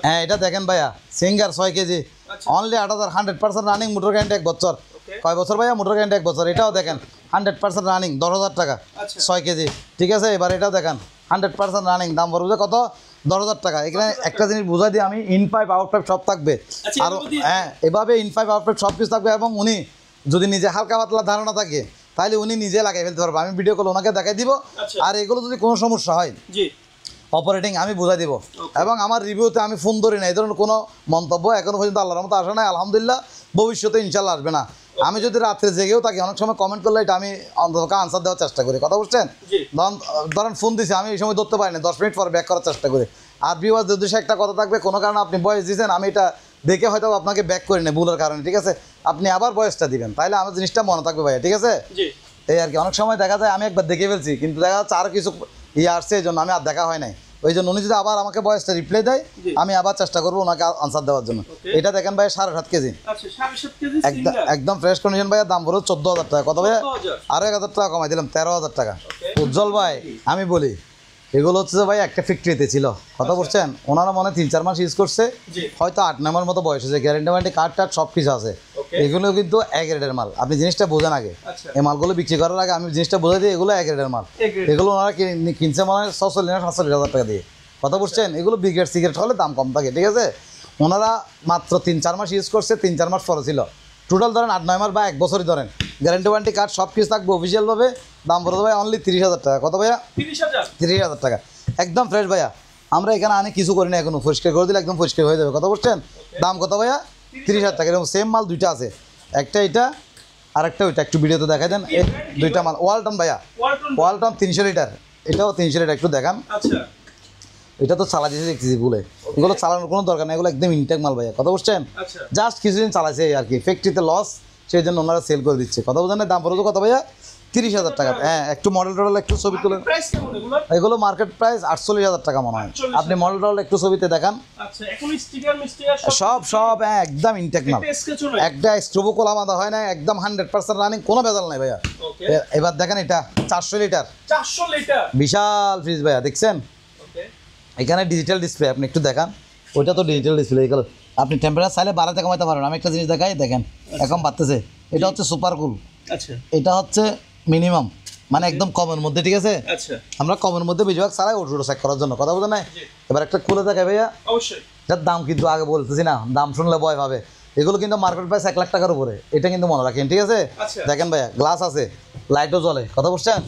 হ্যাঁ এটা দেখেন ভাইয়া singer 6 KG, only 8,000, 100% running, motor guarantee 1 বছর। কয় বছর ভাইয়া? মোটর গ্যারান্টি 1 বছর। এটাও দেখেন 100% রানিং 10,000 টাকা আচ্ছা। 6 কেজি, ঠিক আছে। এবার এটা দেখেন 100% রানিং, দাম পড়বে কত 10,000 টাকা। এখানে একটা জিনিস বুঝাই দিই আমি, ইন পাইপ আউট পাইপ সব থাকবে। আচ্ছা, আর এগুলো দিয়ে- হ্যাঁ, এভাবে ইন পাইপ আউট পাইপ সব কিছু থাকবে। এবং উনি যদি নিজে হালকা পাতলা ধারণা থাকে তাহলে উনি নিজে লাগাই ফেলতে পারবে, আমি ভিডিও কল ওনাকে দেখাই দিব। আচ্ছা। আর এগুলো যদি কোনো সমস্যা হয় জি অপারেটিং আমি বুঝাই দিব। এবং আমার রিভিউতে আমি ফোন ধরি না, এই ধরনের কোনো মন্তব্য এখনো পর্যন্ত আল্লাহর রহমতে আসে নাই, আলহামদুলিল্লাহ। ভবিষ্যতে ইনশাল্লাহ আসবে না। আমি যদি রাত্রে জেগেও থাকি, অনেক সময় কমেন্ট করলে এটা আমি অন্তত আনসার দেওয়ার চেষ্টা করি, কথা বুঝছেন। জি। ধরেন ফোন দিছি, আমি এই সময় ধরতে পারি না, 10 মিনিট পরে ব্যাক করার চেষ্টা করি। আর ভিউয়ার্স উদ্দেশ্যে একটা কথা থাকবে, কোনো কারণে আপনি বয়স দিয়েছেন, আমি এটা দেখে হয়তো আপনাকে ব্যাক করি না ভুলের কারণে, ঠিক আছে। আপনি আবার বয়সটা দিবেন, তাহলে আমার জিনিসটা মনে থাকবে ভাইয়া, ঠিক আছে। জি এই আর কি। অনেক সময় দেখা যায় আমি একবার দেখে ফেলছি, কিন্তু দেখা যাচ্ছে আর কিছু আসছে, এই জন্য আমি আর দেখা হয় নাই। ওই জন্য উনি যদি আবার আমাকে বয়সটা রিপ্লাই দেয়, জি। আমি আবার চেষ্টা করবো ওনাকে আনসার দেওয়ার জন্য। Okay. এটা দেখেন ভাই 7.5 কেজি, আচ্ছা 7.5 কেজি একদম সিঙ্গেল একদম ফ্রেশ কন্ডিশন ভাইয়া। দাম পড়ো 14,000 টাকা, কত ভাইয়া? 14,000 আরো 1,000 টাকা কমাই দিলাম, 13,000 টাকা। Okay. উজ্জ্বল ভাই আমি বলি, এগুলো হচ্ছে যে ভাই একটা ফ্যাক্টরিতে ছিল, কথা বলছেন। ওনারা মনে 3-4 মাস ইউজ করছে, জি হয়তো 8-9 মতো বয়স হয়েছে, গ্যারেন্টি ওয়ারেন্টি কার্ড টার্ড সব কিছু আছে। Okay. এগুলো কিন্তু এ গ্রেডের মাল, আপনি জিনিসটা বোঝেন আগে। আচ্ছা। এই মালগুলো বিক্রি করার আগে আমি জিনিসটা বোঝাই দিই, এগুলো এ গ্রেডের মাল। A grade। এগুলো ওনারা কিনছে মানে 46,000 টাকা দিয়ে, কথা বুঝছেন। এগুলো বিগেট সিগারেট হলে দাম কম থাকে, ঠিক আছে। ওনারা মাত্র 3-4 মাস ইউজ করছে, 3-4 মাস পরে ছিল। টোটাল ধরেন 8-9 মাস বা 1 বছরই ধরেন, গ্যারেন্টি ওয়ারেন্টি কার্ড সব কিছু থাকবে অফিসিয়ালভাবে। দাম পড়ে ভাই অনলি 30,000 টাকা, কত ভাইয়া? 30,000 30,000 টাকা, একদম ফ্রেশ ভাইয়া। আমরা এখানে আনি কিছু করি না, এখনো পরিষ্কার করে দিলে একদম পরিষ্কার হয়ে যাবে, কথা বুঝছেন। দাম কত ভাইয়া? 30,000 টাকা। এরকম সেম মাল দুইটা আছে, একটা এটা আর একটা ওইটা, একটু ভিডিওতে দেখা দেন। এই দুইটা মাল ওয়ালটন ভাইয়া, ওয়ালটন ওয়ালটন 300 লিটার, এটাও 300 লিটার, একটু দেখান। আচ্ছা এটা তো চালা দিয়েছে দেখতেছি ভুলে, এগুলো চালানোর কোনো দরকার নেই, এগুলো একদম ইনটেক মাল ভাইয়া, কথা বুঝছেন। আচ্ছা জাস্ট কিছুদিন চালাইছে আর কি, ফ্যাক্টরিতে লস, সেই জন্য ওনারা সেল করে দিচ্ছে, কথা বুঝেন না। দাম পড়ে কত ভাইয়া? 30,000 টাকা। হ্যাঁ, একটু মডেল টডেল একটু ছবি তুলে। প্রাইস কেমন এগুলো? এগুলো মার্কেট প্রাইস 48,000 টাকা মনে হয়। 48,000 আপনি মডেল টডেল একটু ছবিতে দেখান। আচ্ছা এখন স্টিকার মিস্টিকার সব হ্যাঁ, একদম ইনটেক মাল, একটা স্কেচও নাই। একটা স্ক্রুবও কোলা বাঁধা হয় না, একদম 100% রানিং, কোনো ভেজাল নাই ভাইয়া। ওকে এবার দেখেন এটা 400 লিটার 400 লিটার বিশাল ফ্রিজ ভাইয়া, দেখছেন। ওকে এখানে ডিজিটাল ডিসপ্লে, আপনি একটু দেখান। ওইটা তো ডিজিটাল ডিসপ্লে, এগুলো আপনি টেম্পারেচার চাইলে বাড়াতে কমাতে পারবেন। আমি একটা জিনিস দেখাই, দেখেন এখন বাড়তেছে। এটা হচ্ছে সুপার কুল, আচ্ছা এটা হচ্ছে মিনিমাম, মানে একদম কমের মধ্যে, ঠিক আছে। আচ্ছা আমরা কমের মধ্যে বেশিরভাগ চালাই ওটো চেক করার জন্য, কথা বলতে নাই। জি। এবার একটা খুলে দেখাই ভাইয়া, অবশ্যই এটার দাম কিন্তু আগে বলতেছি না, দাম শুনলে ভয় পাবে। এগুলো কিন্তু মার্কেট প্রাইস 1 লাখ টাকার উপরে, এটা কিন্তু মনে রাখেন, ঠিক আছে। আচ্ছা। দেখেন ভাইয়া, গ্লাস আছে, লাইটও জ্বলে, কথা বুঝছেন।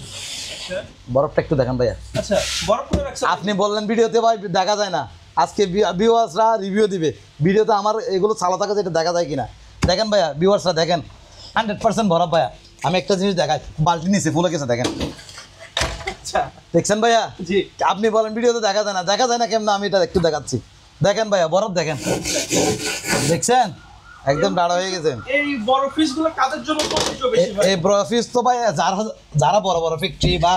আচ্ছা বরফটা একটু দেখেন ভাইয়া। আচ্ছা বরফ করে রাখছেন আপনি বললেন ভিডিওতে ভাই দেখা যায় না, আজকে ভিউয়ার্সরা রিভিউ দিবে, ভিডিওতে আমার এগুলো চালা থাকে যেটা দেখা যায় কিনা। দেখেন ভাইয়া, ভিউয়ার্সরা দেখেন 100% বরফ ভাইয়া। আমি একটা জিনিস দেখাই, বালতি নিচে ফুলে গেছে, দেখেন, আচ্ছা দেখছেন ভাইয়া। জি আপনি বলেন ভিডিওতে দেখা যায় না, দেখা যায় না কেমন, আমি এটা একটু দেখাচ্ছি। দেখেন ভাইয়া, বরফ দেখেন, দেখছেন একদম ডাড়া হয়ে গেছে। এই বড় ফিশগুলো কাদের জন্য প্রযোজ্য বেশি ভাই? এই প্রফিস তো ভাই যারা বড় বড় ফ্যাক্টরি বা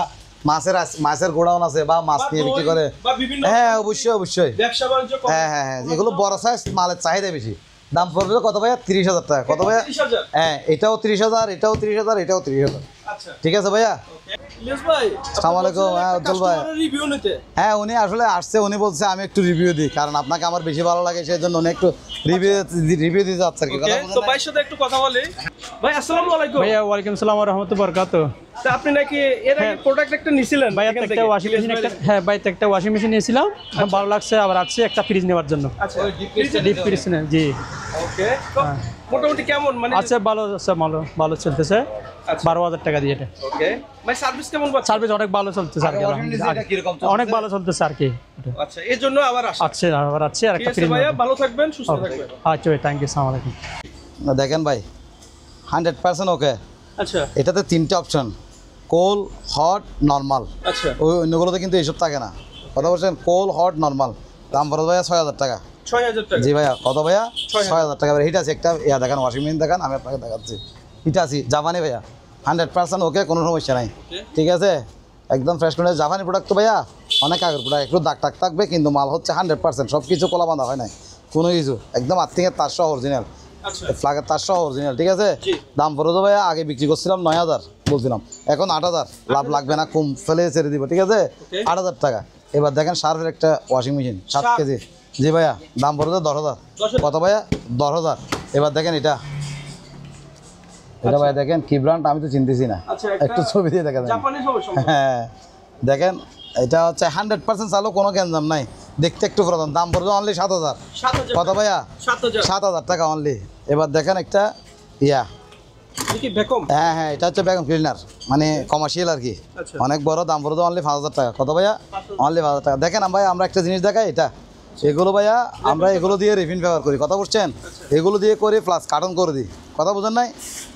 মাছের গোডাউন আছে বা মাছ নিয়ে বিক্রি করে, বা বিভিন্ন হ্যাঁ অবশ্যই। ব্যবসা বাণিজ্য করে। হ্যাঁ, এগুলো বড় সাইজ মালের চাহিদা বেশি। দাম পড়বে কত ভাইয়া? 30,000 টাকা, কত ভাইয়া? 30,000 হ্যাঁ, এটাও 30,000, এটাও 30,000, এটাও 30,000, আচ্ছা ঠিক আছে ভাইয়া। ওকে ইলিয়াস ভাই আসসালামু আলাইকুম, হ্যাঁ, উজ্জ্বল ভাই। রিভিউ নিতে হ্যাঁ, উনি আসলে আসছে, উনি বলছে আমি একটু রিভিউ দিই, কারণ আপনাকে আমার বেশি ভালো লাগে, সেই জন্য উনি একটু রিভিউ দিতে যাচ্ছে আর কি, কথা ওকে বুঝলেন তো না? ভাইয়ের সাথে একটু কথা বলি। ভাই আসসালামু আলাইকুম। ভাইয়া ওয়ালাইকুম সালাম ওয়া রাহমাতুল্লাহি ওয়া বারাকাতুহু। তা আপনি নাকি এর আগে প্রোডাক্ট একটা নিছিলেন ভাইয়া এখান একটা থেকে? ওয়াশিং মেশিন হ্যাঁ ভাই একটা ওয়াশিং মেশিন নিয়েছিলাম, ভালো লাগছে, আবার আসছে একটা ফ্রিজ নেওয়ার জন্য। আচ্ছা ডিপ ফ্রিজ জি ওকে তো মোটামুটি কেমন মানে আচ্ছা, ভালো আছে, ভালো চলতেছে। আচ্ছা। 12,000 টাকা দিয়ে এটা। ওকে ভাই সার্ভিস কেমন পাচ্ছেন? সার্ভিস অনেক ভালো চলতেছে আর কি, আলহামদুলিল্লাহ। এটা কিরকম চলতেছে? অনেক ভালো চলতেছে আর কি। আচ্ছা এর জন্য আবার আসা আচ্ছা, আবার আছে আর ঠিক একটা আছে ফ্রিজ ভাইয়া ভালো থাকবেন সুস্থ থাকবেন। আচ্ছা ভাই, থ্যাংক ইউ, আসসালামু আলাইকুম। দেখেন ভাই 100% ওকে। আচ্ছা এটাতে 3টে অপশন, কোল, হট, নর্মাল। আচ্ছা ওই অন্যগুলোতে কিন্তু এইসব থাকে না, কথা বলছেন। কোল, হট, নর্মাল, দাম পড়ে ভাইয়া 6,000 টাকা। 6,000 টাকা জি ভাইয়া, কত ভাইয়া? 6,000 6,000 টাকা। হিট আছে একটা, দেখান ওয়াশিং মেশিন দেখান, আমি আপনাকে দেখাচ্ছি। হিট আছে জাপানি ভাইয়া, 100% ওকে, কোনো সমস্যা নাই, ঠিক আছে। একদম ফ্রেশ করে জাপানি প্রোডাক্ট তো ভাইয়া, অনেক আগের প্রোডাক্ট, একটু দাগ টাক থাকবে, কিন্তু মাল হচ্ছে 100%, সব কিছু কলা বাঁধা হয় নাই, কোনো কিছু, একদম আর্থিংয়ের তার সহ অরিজিনাল, আচ্ছা ফ্লাগের তার সহ অরিজিনাল, ঠিক আছে। জি। দাম পড়ে তো ভাইয়া, আগে বিক্রি করছিলাম 9,000 বলছিলাম, এখন 8,000, লাভ লাগবে না, কম ফেলে ছেড়ে দিব, ঠিক আছে। Okay. 8,000 টাকা। এবার দেখেন সার্ফের একটা ওয়াশিং মেশিন 7 শার্প। কেজি, জি ভাইয়া, দাম পড়ে তো 10,000, 10,000 কত ভাইয়া? 10,000। এবার দেখেন এটা এটা ভাই দেখেন কি ব্র্যান্ড আমি তো চিনতেছি না, আচ্ছা, একটু ছবি দিয়ে দেখা যায়। জাপানি হবে সম্ভবত। হ্যাঁ দেখেন এটা হচ্ছে 100% চালু, কোনো গ্যাঞ্জাম নাই, দেখতে একটু পুরাতন, দাম পড়বে অনলি 7,000। 7,000 কত ভাইয়া? 7,000 7,000 টাকা অনলি। এবার দেখেন একটা ইয়া, কি ভ্যাকুয়াম? হ্যাঁ হ্যাঁ এটা হচ্ছে ভ্যাকুয়াম ক্লিনার, মানে কমার্শিয়াল আর কি, আচ্ছা। অনেক বড়, দাম পড়বে অনলি 5,000 টাকা। কত ভাইয়া? অনলি 5,000 টাকা। দেখেন ভাই আমরা একটা জিনিস দেখাই, এটা এগুলো ভাইয়া আমরা এগুলো দিয়ে রিফিন ব্যবহার করি, কথা বুঝছেন? এগুলো দিয়ে করি প্লাস কার্টন করে দিই, কথা বুঝেন নাই?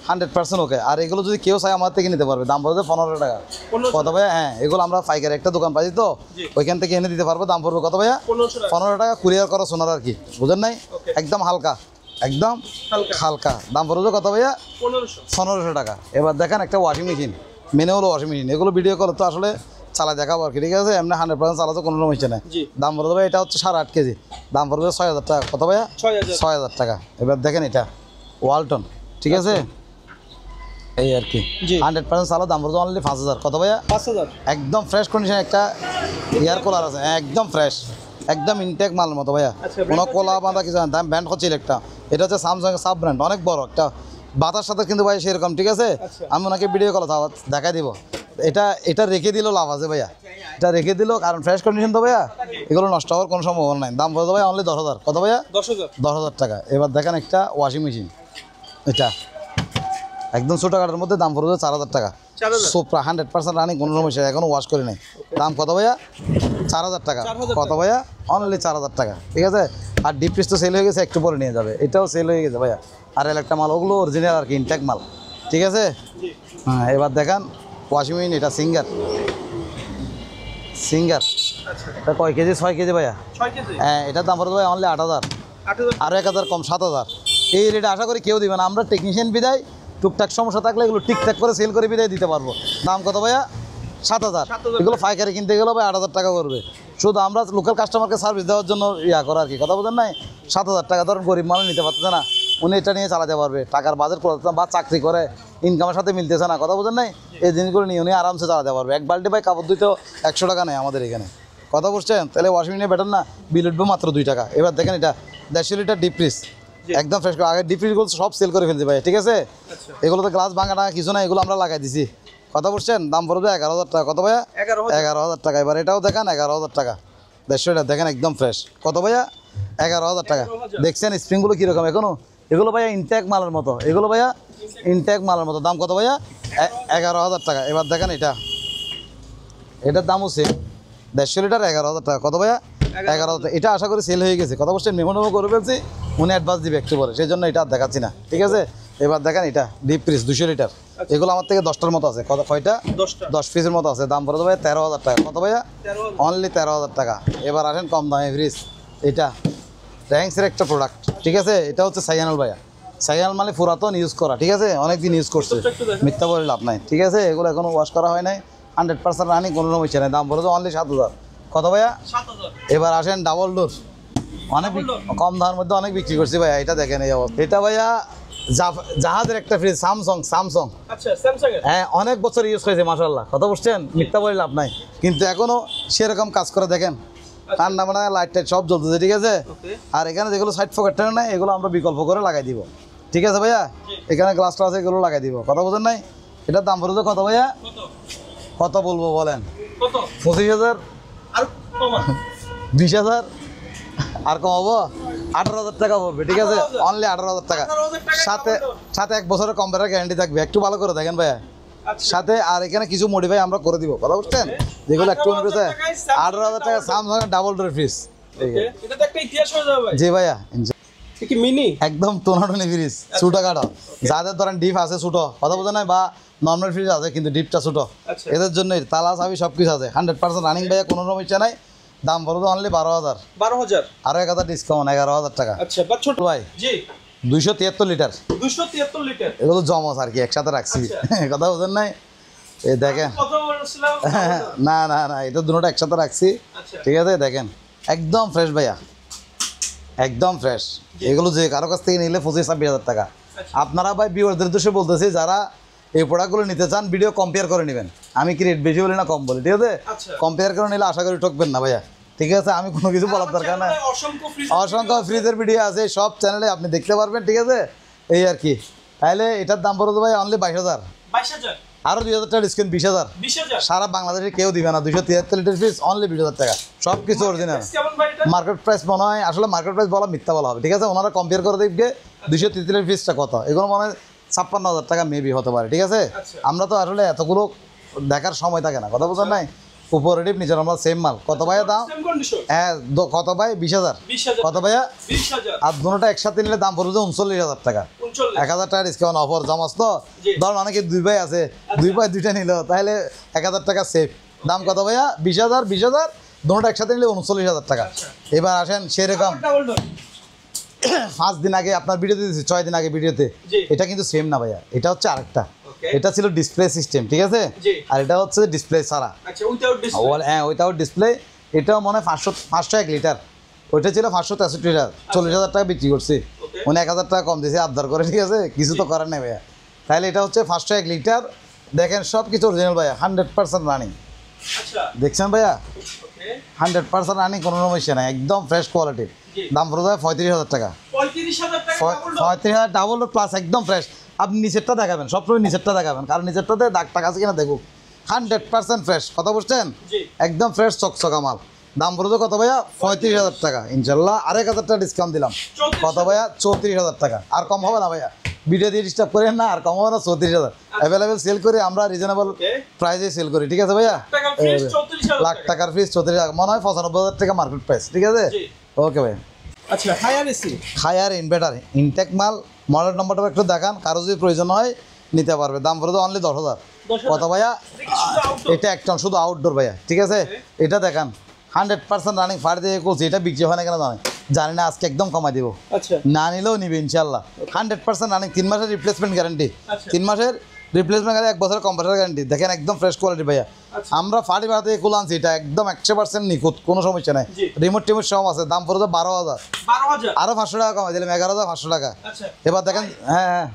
100% ওকে। আর এগুলো যদি কেউ চায় আমার থেকে নিতে পারবে, দাম পড়বে 15 টাকা। 15 কত ভাইয়া? হ্যাঁ এগুলো আমরা পাইকারি একটা দোকান পাইছি তো, জি। ওইখান থেকে এনে দিতে পারবো, দাম পড়বে কত ভাইয়া? 1500 টাকা। 15 টাকা কুরিয়ার করা সোনার আর কি, বুঝেন নাই? Okay. একদম হালকা, একদম হালকা। হালকা, দাম পড়বে কত ভাইয়া? 1500। 1500 টাকা। এবার দেখেন একটা ওয়াশিং মেশিন, মেনে হলো ওয়াশিং মেশিন, এগুলো ভিডিও কল তো আসলে চালা দেখাবো আর কি, ঠিক আছে? এমনি 100% চালাতে কোনো রকম ইচ্ছে নেই। জি। দাম পড়বে এটা হচ্ছে 8.5 কেজি, দাম পড়বে 6,000 টাকা। কত ভাইয়া? 6,000। 6,000 টাকা। এবার দেখেন এটা ওয়ালটন, ঠিক আছে? এই আর কি জি। 100% চালা, দাম পড়বে অনলি 5,000। কত ভাইয়া? 5,000। একদম ফ্রেশ কন্ডিশন একটা এয়ার কুলার আছে, একদম ফ্রেশ, একদম ইনটেক মালের মতো ভাইয়া, আচ্ছা, কোনো brand কোলা বাঁধা কিছু না। দাম ব্র্যান্ড হচ্ছে একটা, এটা হচ্ছে স্যামসাং সাব ব্র্যান্ড, অনেক বড় একটা বাতার সাথে কিন্তু ভাই সেরকম, ঠিক আছে? আচ্ছা। আমি ওনাকে ভিডিও কল দেখাই দিব। এটা এটা রেখে দিলেও লাভ আছে ভাইয়া, এটা রেখে দিলেও, কারণ ফ্রেশ কন্ডিশন তো ভাইয়া, এগুলো নষ্ট হওয়ার কোনো সম্ভাবনা নাই। দাম পড়বে ভাই অনলি 10,000। কত ভাইয়া? 10,000। 10,000 টাকা। এবার দেখেন একটা ওয়াশিং মেশিন, এটা একদম ছোটো কাটার মধ্যে, দাম পড়বে 4,000 টাকা। 4,000। সুপ্রা 100% রানিং, কোনো সমস্যা এখনো ওয়াশ করে নাই। দাম কত ভাইয়া? 4,000 টাকা। 4,000 কত ভাইয়া? অনলি 4,000 টাকা, ঠিক আছে? আর ডিপ ফ্রিজ তো সেল হয়ে গেছে, একটু পরে নিয়ে যাবে, এটাও সেল হয়ে গেছে ভাইয়া। আর একটা মাল, ওগুলো অরিজিনাল আর কি, ইনটেক মাল, ঠিক আছে? জি। হ্যাঁ এবার দেখান ওয়াশিং মেশিন, এটা সিঙ্গার, সিঙ্গার, আচ্ছা। এটা কয় কেজি? 6 কেজি ভাইয়া। 6 কেজি। হ্যাঁ এটার দাম পড়বে ভাই অনলি 8,000, 8,000। আরও 1,000 কম, 7,000। এই রেটে আশা করি কেউ দিবে না, আমরা টেকনিশিয়ান বিদায় টুকটাক সমস্যা থাকলে এগুলো ঠিকঠাক করে সেল করে বিদায় দিতে পারবো। দাম কত ভাইয়া? 7,000। 7,000 এগুলো পাইকারি কিনতে গেলে ভাই 8,000 টাকা করবে, শুধু আমরা লোকাল কাস্টমারকে সার্ভিস দেওয়ার জন্য ইয়া করা আর কি, কথা বলেন নাই? 7,000 টাকা ধরুন গরিব মানুষ নিতে পারতেছে না, উনি এটা নিয়ে চালাতে পারবে, টাকার বাজেট করতে বা চাকরি করে ইনকামের সাথে মিলতেছে না, কথা বোঝেন নাই? এই জিনিসগুলো নিয়ে উনি আরামসে চালাতে পারবে। এক বালতি ভাই কাপড় ধুইতেও 100 টাকা নেই আমাদের এখানে, কথা বুঝছেন? তাহলে ওয়াশিং মেশিনে বেটার না, বিল উঠবে মাত্র 2 টাকা। এবার দেখেন এটা 150 লিটার ডিপ ফ্রিজ, একদম ফ্রেশ করে, আগে ডিপ ফ্রিজগুলো সব সেল করে ফেলছে ভাই, ঠিক আছে? আচ্ছা। এগুলোতে গ্লাস ভাঙা টাঙা কিছু না, এগুলো আমরা লাগাই দিছি, কথা বুঝছেন? দাম পড়বে 11,000 টাকা। কত ভাইয়া? 11,000। 11,000 টাকা। এবার এটাও দেখেন 11,000 টাকা, 150 লিটার দেখেন একদম ফ্রেশ। কত ভাইয়া? 11,000 টাকা। 11,000। দেখছেন স্প্রিংগুলো কীরকম এখনো, এগুলো ভাইয়া ইনটেক মালের মতো, এগুলো ভাইয়া ইনটেক মালের মতো। দাম কত ভাইয়া? 11,000 টাকা। এবার দেখেন এটা, এটার দামও সেম, 150 লিটার 11,000 টাকা। কত ভাইয়া? 11,000। এটা আশা করি সেল হয়ে গেছে, কথা বলছেন? মেমো করে ফেলছি, উনি অ্যাডভান্স দিবে একটু পরে, সেই জন্য এটা আর দেখাচ্ছি না, ঠিক আছে? এবার দেখেন এটা ডিপ ফ্রিজ 200 লিটার, এগুলো আমার থেকে 10টার মতো আছে। কয়টা? 10টা। 10 পিসের মতো আছে। দাম পড়বে ভাই 13,000 টাকা। কত ভাইয়া? 13,000। অনলি 13,000 টাকা। এবার আসেন কম দামে ফ্রিজ, এটা র্যাঙ্কসের একটা প্রোডাক্ট, ঠিক আছে? এটা হচ্ছে সাইয়ানাল ভাইয়া, সাইয়ানাল মানে পুরাতন ইউজ করা, ঠিক আছে? অনেক দিন ইউজ করছে, মিথ্যা বলে লাভ নাই, ঠিক আছে? এগুলো এখনো ওয়াশ করা হয় নাই, 100% রানিং, কোনো রকম ইচ্ছে নেই। দাম পড়বে অনলি 7,000। কত ভাইয়া? 7,000। এবার আসেন ডাবল ডোর, অনেক কম দামের মধ্যে অনেক বিক্রি করছি ভাইয়া। এটা দেখেন এই অবস্থা, এটা ভাইয়া জাহাজের একটা ফ্রিজ, স্যামসাং। আচ্ছা, স্যামসাং এর। হ্যাঁ অনেক বছর ইউজ হয়েছে মাশাআল্লাহ, কথা বুঝছেন? মিথ্যা বলে লাভ নাই, কিন্তু এখনো সেরকম কাজ করে দেখেন, ঠান্ডা মানে লাইট টাইট সব জ্বলতেছে, ঠিক আছে? ওকে। আর এখানে যেগুলো সাইড পকেট নাই, এগুলো আমরা বিকল্প করে লাগাই দিব, ঠিক আছে ভাইয়া? এখানে গ্লাস টাস এগুলো লাগাই দিব, কথা বোঝেন নাই? এটার দাম পড়বে কত ভাইয়া? কত? কত বলবো বলেন? কত? 25,000, আর কমা। 20,000, আর কমাবো? 18,000 টাকা পড়বে, ঠিক আছে? 18,000 অনলি 18,000 টাকা। 18,000 টাকা সাথে সাথে 1 বছরের কম্পিউটার গ্যারান্টি থাকবে, একটু ভালো করে দেখেন ভাইয়া। আচ্ছা। সাথে আর এখানে কিছু মডিফাই আমরা করে দিব, কথা বুঝছেন? যেগুলো একটু 18,000 টাকায় Samsung 18,000 টাকা স্যামসাং ডাবল ডোর ফ্রিজ। ওকে, এটা তো একটা ইতিহাস হয়ে যাবে ভাই। জি ভাইয়া, এটা কি মিনি? একদম টোনাটনি ফ্রিজ, ছোটো কাটা, যাদের ধরেন ডিপ আছে ছোটো, কথা বোঝা নাই, বা নর্মাল ফ্রিজ আছে কিন্তু ডিপটা ছোটো, আচ্ছা। এদের জন্যই তালা চাবি সব কিছু আছে, 100% রানিং ভাইয়া, কোনো রকম ইচ্ছা নাই। দাম পড়বে অনলি 12,000, 12,000। আরও 1,000 ডিসকাউন্ট, 11,000 টাকা। আচ্ছা, বা ছোট ভাই জি 273 লিটার, 273 লিটার। এগুলো জমস আর কি, একসাথে রাখছি, কথা বোঝেন নাই? এই দেখেন, কত বলছিলাম? না না না, এটা দুটোটা একসাথে রাখছি, আচ্ছা। ঠিক আছে? দেখেন একদম ফ্রেশ ভাইয়া, একদম ফ্রেশ। এগুলো যে কারো কাছ থেকে নিলে 25,000-26,000 টাকা। আপনারা ভাই ভিউয়ারদের উদ্দেশ্যে বলতেছি, যারা এই প্রোডাক্টগুলো নিতে চান ভিডিও কম্পেয়ার করে নেবেন, আমি কি রেট বেশি বলি না কম বলি, ঠিক আছে? আচ্ছা। কম্পেয়ার করে নিলে আশা করি ঠকবেন না ভাইয়া, ঠিক আছে? আমি কোনো কিছু বলার দরকার নাই, অসংখ্য ফ্রিজ, অসংখ্য ফ্রিজের ভিডিও আছে সব চ্যানেলে, আপনি দেখতে পারবেন, ঠিক আছে? এই আর কি। তাহলে এটার দাম পড়বে ভাই অনলি 22,000, 22,000, আরো 2,000 টাকা ডিসকাউন্ট 20,000। 20,000 সারা বাংলাদেশে কেউ দিবে না, 273 লিটার ফিস অনলি 20,000 টাকা, সব কিছু অরিজিনাল। কেমন ভাই এটা? মার্কেট প্রাইস মনে হয়, আসলে মার্কেট প্রাইস বলা মিথ্যা বলা হবে, ঠিক আছে? ওনারা কম্পেয়ার করে দেখবে 233 লিটার ফিসটা কত, এগুলো মনে হয় 56,000 টাকা মেবি হতে পারে, ঠিক আছে? আচ্ছা। আমরা তো আসলে এতগুলো দেখার সময় থাকে না, কথা বোঝেন নাই? উপরেটিভ নিচে আমরা সেম মাল। কত ভাইয়া দাম? Same condition. হ্যাঁ, কত ভাই? 20,000। 20,000, কত ভাইয়া? 20,000, আর দুটোটা একসাথে নিলে দাম পড়বে 39,000 টাকা। 39, 1,000 টাকা ডিসকাউন্ট অফার জমাস তো। জি। ধরুন অনেকে দুই ভাই আছে, দুই ভাই দুইটা নিল, তাহলে 1,000 টাকা সেভ। দাম কত ভাইয়া? 20,000, 20,000, দুটোটা একসাথে নিলে 39,000 টাকা। এবার আসেন সেরকম ডাবল ডোর। 5 দিন আগে আপনার ভিডিওতে দিয়েছি, 6 দিন আগে ভিডিওতে, জি। এটা কিন্তু সেম না ভাইয়া, এটা হচ্ছে আরেকটা। ওকে। এটা ছিল ডিসপ্লে সিস্টেম, ঠিক আছে? জি। আর এটা হচ্ছে ডিসপ্লে ছাড়া। আচ্ছা, উইদাউট ডিসপ্লে। হ্যাঁ, ওইটাও ডিসপ্লে। এটাও মনে হয় 501 লিটার, ওইটা ছিল 563 লিটার, 40,000 টাকা বিক্রি করছি। ওকে। উনি 1,000 টাকা কম দিয়েছে আবদার করে, ঠিক আছে? কিছু তো করার নেই ভাইয়া। তাহলে এটা হচ্ছে 501 লিটার, দেখেন সব কিছু অরিজিনাল ভাইয়া, 100% রানিং। আচ্ছা, দেখছেন ভাইয়া, ওকে। 100% রানিং, কোনো সমস্যা নাই, একদম ফ্রেশ কোয়ালিটি। জি। দাম পড়ে যায় 35,000 টাকা। 35,000 টাকা ডাবল ডোর। 35,000 ডাবল প্লাস, একদম ফ্রেশ। আপনি নিচেরটা দেখাবেন, সবসময় নিচেরটা দেখাবেন, কারণ নিচেরটাতে দাগ টাক আছে কিনা দেখুক। 100% ফ্রেশ, কথা বলছেন? জি। একদম ফ্রেশ চকচকা মাল। দাম পড়বে কত ভাইয়া? 35,000 টাকা। ইনশাল্লাহ আর 1,000 টাকা ডিসকাউন্ট দিলাম। 34,000 কত ভাইয়া? 34,000 টাকা। আর কম হবে না ভাইয়া, ভিডিও দিয়ে ডিস্টার্ব করেন না, আর কম হবে না। 34,000 অ্যাভেলেবেল সেল করি আমরা, রিজনেবল ওকে। প্রাইসে সেল করি, ঠিক আছে ভাইয়া? টাকার ফিস 34,000 লাখ টাকার ফিস 34,000, মনে হয় 95,000 টাকা মার্কেট প্রাইস, ঠিক আছে? জি। ওকে ভাই। আচ্ছা, হায়ার এসি। খায়ার ইনভার্টার ইনটেক মাল, মডেল নম্বরটা একটু দেখান, কারো যদি প্রয়োজন হয় নিতে পারবে। দাম পড়বে অনলি 10,000। 10,000 কত ভাইয়া? দেখি শুধু আউটডোর। এটা একদম শুধু আউটডোর ভাইয়া, ঠিক আছে? এটা দেখান 100% রানিং, ফার দিয়ে করছি। এটা বিক্রি হয় না কেন জানি না, আজকে একদম কমাই দিব, আচ্ছা, না নিলেও নিবে ইনশাল্লাহ। 100% রানিং, 3 মাসের রিপ্লেসমেন্ট গ্যারান্টি, আচ্ছা। 3 মাসের রিপ্লেসমেন্ট গ্যারান্টি, 1 বছরের কম্পিউটার গ্যারান্টি। দেখেন একদম ফ্রেশ কোয়ালিটি ভাইয়া। আচ্ছা। আমরা ফাটি ভাড়া থেকে কুল আনছি, এটা একদম 100% নিখুঁত, কোনো সমস্যা নাই। জি। রিমোট টিমোট সব আছে। দাম পড়ে 12,000, 12,000। আরও 500 টাকা কমাই দিলাম, 11,500 টাকা। আচ্ছা, এবার দেখেন, হ্যাঁ হ্যাঁ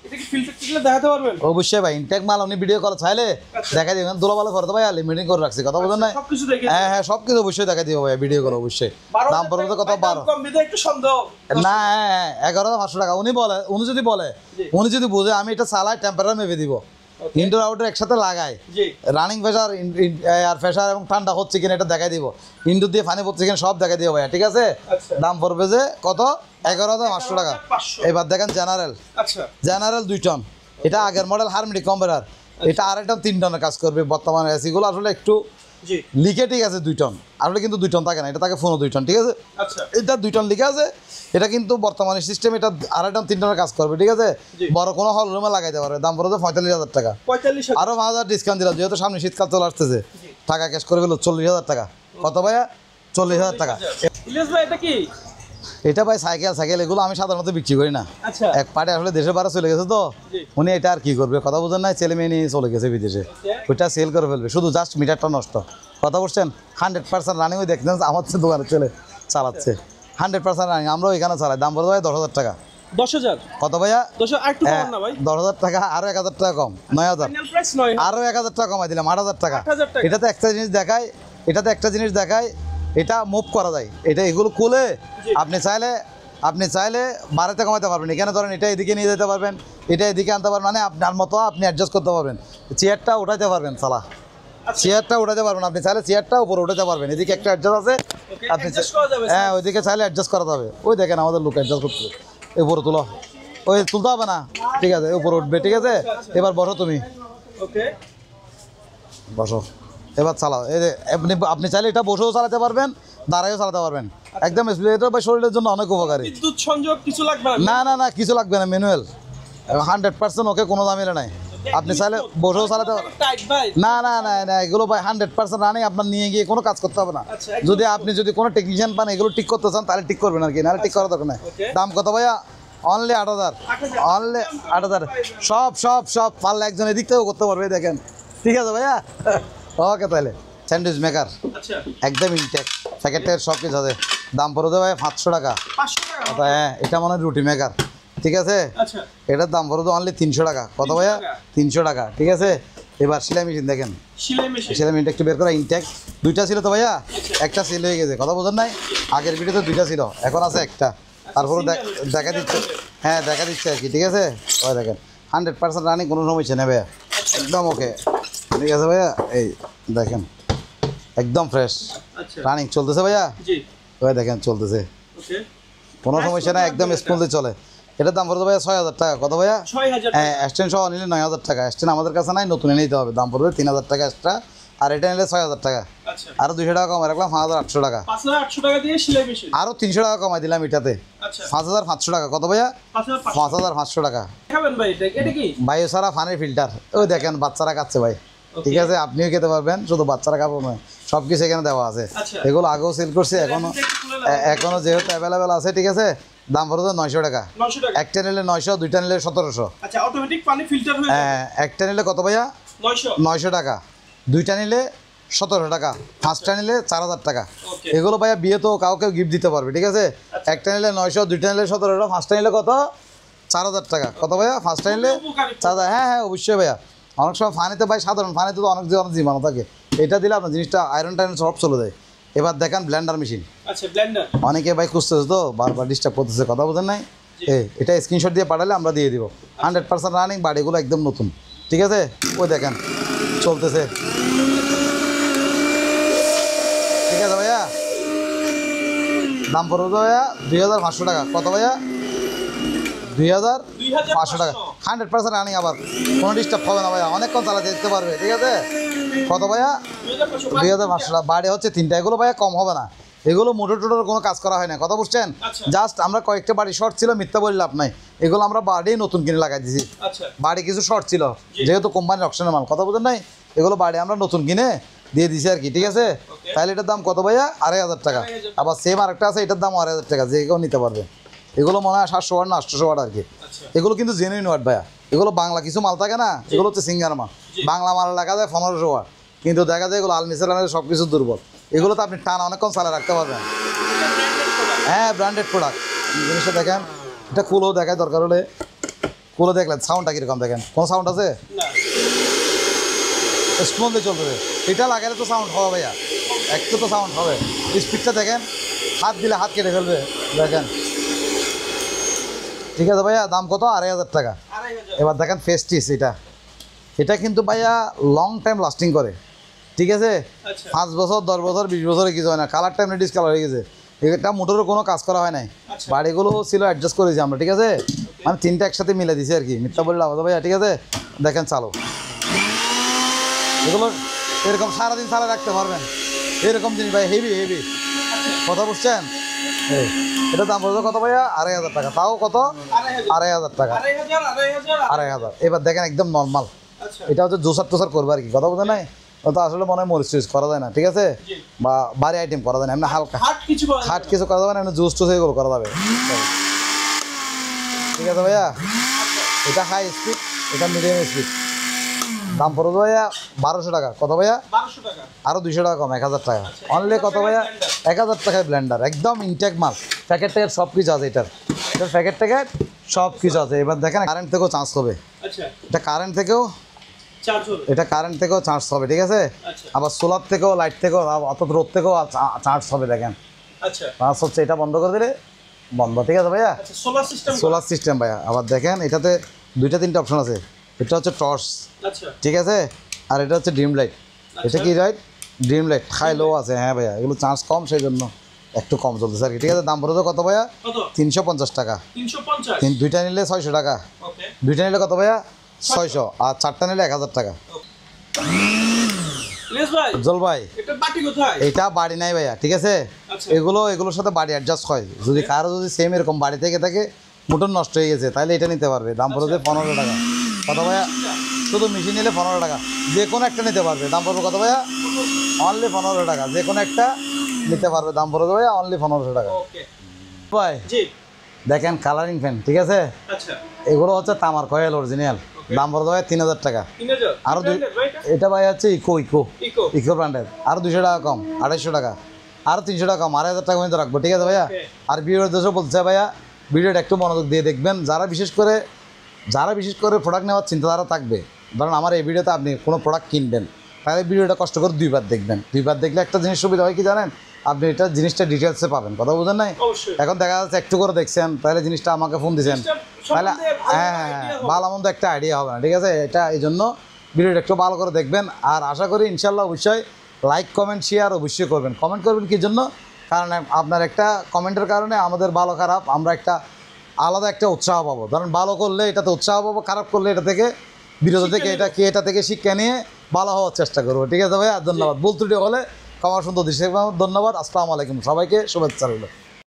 এটা কি ফিল্টার টিকলে দেখাতে পারবেন? অবশ্যই ভাই, ইনটেক মাল উনি ভিডিও করে চাইলে আচ্ছা। দেখা দিবেন। দোলা ভালো করতে ভাই, লিমিটিং করে রাখছি, কথা বলেন না? সবকিছু দেখে। হ্যাঁ হ্যাঁ, সব কিছু অবশ্যই দেখা দিব ভাই, ভিডিও করে অবশ্যই। 12,000 দাম পড়বে তো কত? টাকা 12। কম বিদে একটু সন্দেহ। না, হ্যাঁ হ্যাঁ, 11,500 টাকা। উনি যদি বলে, জি। উনি যদি বুঝে আমি এটা চালাই, টেম্পারেচার মেপে দিব, Okay. ইনডোর আউটডোর একসাথে লাগাই, জি। রানিং প্রেশার আর প্রেশার এবং ঠান্ডা হচ্ছে কিনা এটা দেখাই দিব, ইনডোর দিয়ে পানি পড়ছে কিনা সব দেখাই দিব ভাইয়া, ঠিক আছে? আচ্ছা। দাম পড়বে যে কত? 11,500 টাকা। 11,500 এবার দেখেন জেনারেল, আচ্ছা, জেনারেল 2 টন, এটা আগের মডেল হারমিটিক কম্পিউটার, এটা 2.5 টন 3 টনের কাজ করবে। বর্তমানে এসিগুলো আসলে একটু জি। লিখে, ঠিক আছে? 2 টন আসলে কিন্তু 2 টন থাকে না, এটা থাকে 2 টন, ঠিক আছে? আচ্ছা, এটা 2 টন লিখে আছে, এটা কিন্তু বর্তমানে সিস্টেম এটা 2.5 টন 3 টনের কাজ করবে, ঠিক আছে? জি। বড় কোনো হল রুমে লাগাইতে পারবে। দাম পড়বে 45,000 টাকা। 45,000। আরও 5,000 ডিসকাউন্ট দিলাম, যেহেতু সামনে শীতকাল চলে আসতেছে। জি। টাকা ক্যাশ করে ফেলো 40,000 টাকা। কত ভাইয়া? 40,000 টাকা। ইলিয়াস ভাই, এটা কি? এটা ভাই সাইকেল এগুলো আমি সাধারণত বিক্রি করি না। আচ্ছা, এক পার্টি আসলে দেশের বাইরে চলে গেছে তো, জি। উনি এটা আর কি করবে, কথা বুঝেন নাই? ছেলে মেয়ে নিয়ে চলে গেছে বিদেশে, Okay. ওইটা সেল করে ফেলবে, শুধু জাস্ট মিটারটা নষ্ট। কথা বলছেন 100% রানিং, ওই দেখছেন আমার দোকানে চলে চালাচ্ছে 100% রানিং, আমরাও এখানে চালাই। দাম পড়বে ভাই 10,000 টাকা। 10,000। কত ভাইয়া? 10,000 আর একটু কম না ভাই? 10,000 টাকা, আরও 1,000 টাকা কম, 9,000। Final price 9,000। আরও 1,000 টাকা কমাই দিলাম, 8,000 টাকা। 8,000 টাকা। এটাতে একটা জিনিস দেখায়, এটা মুভ করা যায়, এটা এগুলো খুলে জি। আপনি চাইলে বাড়াতে কমাতে পারবেন। এখানে ধরেন এটা এদিকে নিয়ে যেতে পারবেন, এটা এদিকে আনতে পারবেন, মানে আপনার মতো আপনি অ্যাডজাস্ট করতে পারবেন। চেয়ারটা উঠাইতে পারবেন, সালা আচ্ছা, চেয়ারটা উঠাতে পারবেন, আপনি চাইলে চেয়ারটা উপরে উঠাতে পারবেন। এদিকে একটা অ্যাডজাস্ট আছে, Okay, আপনি adjust করা যাবে, হ্যাঁ ওইদিকে চাইলে অ্যাডজাস্ট করা যাবে। ওই দেখেন আমাদের লোক অ্যাডজাস্ট করতে, উপরে তুলো, ওই তুলতে হবে না, ঠিক আছে? উপরে উঠবে, ঠিক আছে? এবার বসো তুমি, ওকে। বসো, এবার চালাও। এই যে আপনি চাইলে এটা বসেও চালাতে পারবেন, দাঁড়াইও চালাতে পারবেন, একদম এটা ভাই শরীরের জন্য অনেক উপকারী। বিদ্যুৎ সংযোগ কিছু লাগবে না? না না না, কিছু লাগবে না, ম্যানুয়াল 100%, ওকে কোনো দামিলে নাই। আপনি চাইলে বসেও চালাতে পারবেন। টাইট ভাই। না না না না, এগুলো ভাই 100% রানিং, আপনার নিয়ে গিয়ে কোনো কাজ করতে হবে না। আচ্ছা, একদম। যদি কোনো টেকনিশিয়ান পান এগুলো ঠিক করতে চান, তাহলে ঠিক করবেন আর কি, নাহলে ঠিক করার দরকার নাই। Okay. দাম কত ভাইয়া? Only 8,000, 8,000 only 8,000। সব পারলে একজন এদিক থেকেও করতে পারবে, দেখেন, ঠিক আছে ভাইয়া? ওকে, তাহলে স্যান্ডউইচ মেকার আচ্ছা, একদম ইনটেক, প্যাকেটের সব কিছু আছে। দাম পড়ে ভাই 500 টাকা। 500 টাকা। হ্যাঁ, এটা মনে হয় রুটি মেকার, ঠিক আছে? আচ্ছা, এটার দাম পড়ে অনলি 300 টাকা। কত 300 ভাইয়া? টাকা। 300 টাকা, ঠিক আছে? এবার সেলাই মেশিন দেখেন, সেলাই মেশিন। সেলাই মেশিনটা একটু বের করা, ইনটেক 2টা ছিল তো ভাইয়া, একটা সেল হয়ে গেছে, কথা বোঝেন নাই? আগের ভিডিওতে 2টা ছিল, এখন আছে একটা। তারপরে দেখা দিচ্ছে, হ্যাঁ দেখা দিচ্ছে আর কি, ঠিক আছে। ওই দেখেন 100% রানিং, কোনো সমস্যা নেই ভাইয়া, একদম ওকে, ঠিক আছে ভাইয়া। এই দেখেন একদম ফ্রেশ আচ্ছা রানিং চলতেছে ভাইয়া, জি ওই দেখেন চলতেছে, ওকে কোনো সমস্যা নাই, একদম স্মুথলি চলে। এটার দাম পড়বে ভাইয়া 6000 টাকা। কত ভাইয়া? 6000 হ্যাঁ, স্ট্যান্ড সহ নিলে 9000 টাকা। স্ট্যান্ড আমাদের কাছে নাই, নতুন নিতে হবে, দাম পড়বে 3000 টাকা এক্সট্রা। আর এটা নিলে 6000 টাকা, আচ্ছা আরও 200 টাকা কমাই রাখলাম, 5800 টাকা। 5800 টাকা দিয়ে সেলাই মেশিন, আরও 300 টাকা কমাই দিলাম এটাতে, আচ্ছা 5500 টাকা। কত ভাইয়া? 5500 5500 টাকা। দেখাবেন ভাই, এটা কি? বায়ু সারা ফানের ফিল্টার, ওই দেখেন বাচ্চারা খাচ্ছে ভাই, ঠিক আছে, আপনিও খেতে পারবেন, শুধু বাচ্চারা খাবো নয়, সব কিছু এখানে দেওয়া আছে। আচ্ছা। এগুলো আগেও সেল করছি, এখনো যেহেতু অ্যাভেলেবেল আছে, ঠিক আছে। দাম পড়বে 900 টাকা। 900 টাকা, একটা নিলে 900, দুইটা নিলে 1700। আচ্ছা অটোমেটিক পানি ফিল্টার হয়ে হ্যাঁ, একটা নিলে কত ভাইয়া? 900 900 টাকা, দুইটা নিলে 1700 টাকা, পাঁচটা নিলে 4000 টাকা। ওকে এগুলো ভাইয়া বিয়ে তো কাউকে গিফট দিতে পারবে, ঠিক আছে। একটা নিলে 900, দুইটা নিলে 1700, পাঁচটা নিলে কত? 4000 টাকা। কত ভাইয়া? পাঁচটা নিলে 4000। হ্যাঁ হ্যাঁ অবশ্যই ভাইয়া, অনেক সময় ফানিতে ভাই, সাধারণ ফানিতে তো অনেক জীবাণু থাকে, এটা দিলে আপনার জিনিসটা আয়রন টাইরন সব চলে যায়। এবার দেখেন ব্লেন্ডার মেশিন, আচ্ছা ব্লেন্ডার, অনেকে ভাই খুঁজতেছে তো, বারবার ডিস্টার্ব করতেছে, কথা বোঝেন নাই। এটা স্ক্রিনশট দিয়ে পাঠালে আমরা দিয়ে দিব, 100% রানিং, বাড়িগুলো একদম নতুন, ঠিক আছে। ওই দেখেন চলতেছে, ঠিক আছে ভাইয়া। দাম পড়বে ভাইয়া 2500 টাকা। কত ভাইয়া? 2500 টাকা, 100% রানিং, আবার কোনো ডিস্টার্ব হবে না ভাইয়া, অনেকক্ষণ চালাতে দিতে পারবে, ঠিক আছে। কত ভাইয়া? 2500 টাকা। বাড়ি হচ্ছে 3টা, এগুলো ভাইয়া কম হবে না, এগুলো মোটর টোটর কোনো কাজ করা হয় না, কথা বুঝছেন। জাস্ট আমরা কয়েকটা বাড়ি শর্ট ছিল, মিথ্যা বললে লাভ নাই, এগুলো আমরা বাড়ি নতুন কিনে লাগাই দিয়েছি। আচ্ছা বাড়ি কিছু শর্ট ছিল, যেহেতু কোম্পানির অপশনের মাল, কথা বুঝেন নাই, এগুলো বাড়ি আমরা নতুন কিনে দিয়ে দিছি আর কি, ঠিক আছে। তাহলে এটার দাম কত ভাইয়া? 2500 টাকা। আবার সেম আরেকটা আছে, এটার দাম 2500 টাকা, যে কেউ নিতে পারবে। এগুলো মনে হয় 700 ওয়াট না 800 ওয়াট আর কি। এগুলো কিন্তু জেনুইন ওয়াট ভাইয়া, এগুলো বাংলা কিছু মাল থাকে না, এগুলো হচ্ছে সিঙ্গার মাল, বাংলা মাল লেখা যায় 1500 ওয়াট, কিন্তু দেখা যায় এগুলো আলমিসের সব কিছু দুর্বল, এগুলো তো আপনি টানা অনেকক্ষণ চালা রাখতে পারবেন। হ্যাঁ, ব্র্যান্ডেড প্রোডাক্ট, জিনিসটা দেখেন, এটা কুলও দেখায়, দরকার হলে কুলো দেখলেন, সাউন্ডটা কীরকম দেখেন, কোনো সাউন্ড আছে? স্মুথলি চলতেছে, এটা লাগালে তো সাউন্ড হবে ভাইয়া, একটু তো সাউন্ড হবে। স্পিডটা দেখেন, হাত দিলে হাত কেটে ফেলবে, দেখেন, ঠিক আছে ভাইয়া। দাম কত? 2500 টাকা। এবার দেখেন ফেস্টিস, এটা কিন্তু ভাইয়া লং টাইম লাস্টিং করে, ঠিক আছে। 5 বছর 10 বছর 20 বছরে কিছু হয় না, কালার টাইম রেডিস কালার হয়ে গেছে, এটা মোটরের কোনো কাজ করা হয় নাই, বাড়িগুলো ছিল অ্যাডজাস্ট করেছি আমরা, ঠিক আছে। মানে 3টা একসাথে মিলে দিছি আর কি, মিথ্যা বললে আলাদা ভাইয়া, ঠিক আছে। দেখেন চালো, এগুলো এরকম সারাদিন চালা রাখতে পারবেন, এরকম জিনিস ভাই, হেভি হেভি, কথা বুঝছেন। এটার দাম পড়বে কত ভাইয়া? 2500 টাকা। তাও কত? 2500 টাকা, 2500। এবার দেখেন একদম নর্মাল, এটা হচ্ছে জুসার টুসার করবে আর কি, কথা বোঝা নাই, তো আসলে মনে হয় মরিচ টুইচ করা যায় না, ঠিক আছে, বা বাড়ি আইটেম করা যায় না, এমনি হালকা হাট কিছু করা যাবে না, এমনি জুস টুস এগুলো করা যাবে, ঠিক আছে ভাইয়া। এটা হাই স্পিড, এটা মিডিয়াম স্পিড। দাম পড়বে ভাইয়া 1200 টাকা। কত ভাইয়া? 1200 টাকা, আরও 200 টাকা কম, 1000 টাকা অনলি। কত ভাইয়া? 1000 টাকায় ব্লেন্ডার, একদম ইনটেক মাল, প্যাকেট ট্যাকেট সব কিছু আছে, এটার প্যাকেট ট্যাকেট সব কিছু আছে। এবার দেখেন কারেন্ট থেকেও চার্জ হবে, এটা কারেন্ট থেকেও চার্জ হবে, ঠিক আছে। আবার সোলার থেকেও, লাইট থেকেও, অর্থাৎ রোদ থেকেও চার্জ হবে, দেখেন চার্জ হচ্ছে, এটা বন্ধ করে দিলে বন্ধ, ঠিক আছে ভাইয়া। সোলার সিস্টেম ভাইয়া। আবার দেখেন এটাতে 2-3টা অপশন আছে, এটা হচ্ছে টর্চ, ঠিক আছে, আর এটা হচ্ছে ড্রিম লাইট। এটা কি light? Dream light, high low আছে, হ্যাঁ ভাইয়া, এগুলো চার্জ কম, সেই জন্য একটু কম চলতেছে আর কি, ঠিক আছে। দাম পড়বে কত ভাইয়া? 350 টাকা। 2টা নিলে 600 টাকা, 2টা নিলে কত ভাইয়া? 600, আর 4টা নিলে 1000 টাকা। জল ভাই, এটা বাড়ি নাই ভাইয়া, ঠিক আছে, এগুলোর সাথে বাড়ি অ্যাডজাস্ট হয়, যদি কারো যদি সেম এরকম বাড়ি থেকে থাকে, মোটর নষ্ট হয়ে গেছে, তাহলে এটা নিতে পারবে। দাম পড়বে 15 টাকা। কত ভাইয়া? শুধু মেশিন নিলে 15 টাকা, যে কোনো একটা নিতে পারবে। দাম পড়বে কত ভাইয়া? অনলি 15 টাকা, যে কোনো একটা নিতে পারবে। দাম পড়বে ভাইয়া অনলি 1500 টাকা। ভাই দেখেন কালারিং ফ্যান, ঠিক আছে, এগুলো হচ্ছে তামার কয়েল অরিজিনাল। দাম পড়বে ভাই 3000 টাকা। আরো এটা ভাই হচ্ছে ইকো ব্র্যান্ডের, আরো 200 টাকা কম, 2800 টাকা, আরো 300 টাকা কম, 2500 টাকা পর্যন্ত রাখবো, ঠিক আছে ভাইয়া। আর ভিডিওর দেশও বলছে ভাইয়া, ভিডিওটা একটু মনোযোগ দিয়ে দেখবেন, যারা বিশেষ করে প্রোডাক্ট নেওয়ার চিন্তাধারা থাকবে, ধরুন আমার এই ভিডিওতে আপনি কোনো প্রোডাক্ট কিনবেন, তাহলে ভিডিওটা কষ্ট করে 2বার দেখবেন। 2বার দেখলে একটা জিনিস সুবিধা হয় কি জানেন, আপনি এটা জিনিসটা ডিটেলসে পাবেন, কথা বুঝেন নাই? অবশ্যই। এখন দেখা যাচ্ছে একটু করে দেখছেন, তাহলে জিনিসটা আমাকে ফোন দিয়েছেন, তাহলে ভালো মন্দ একটা আইডিয়া হবে না, ঠিক আছে? এটা এই জন্য ভিডিওটা একটু ভালো করে দেখবেন। আর আশা করি ইনশাল্লাহ অবশ্যই লাইক কমেন্ট শেয়ার অবশ্যই করবেন। কমেন্ট করবেন কি জন্য? কারণ আপনার একটা কমেন্টের কারণে আমাদের ভালো খারাপ আমরা একটা আলাদা একটা উৎসাহ পাবো। ধরেন ভালো করলে এটাতে উৎসাহ পাবো, খারাপ করলে এটা থেকে বিরত থেকে এটা থেকে শিক্ষা নিয়ে ভালো হওয়ার চেষ্টা করবো, ঠিক আছে ভাইয়া? ধন্যবাদ। ভুল ত্রুটি হলে ক্ষমা সুন্দর দৃষ্টি ধন্যবাদ। আসসালামু আলাইকুম, সবাইকে শুভেচ্ছা রইল।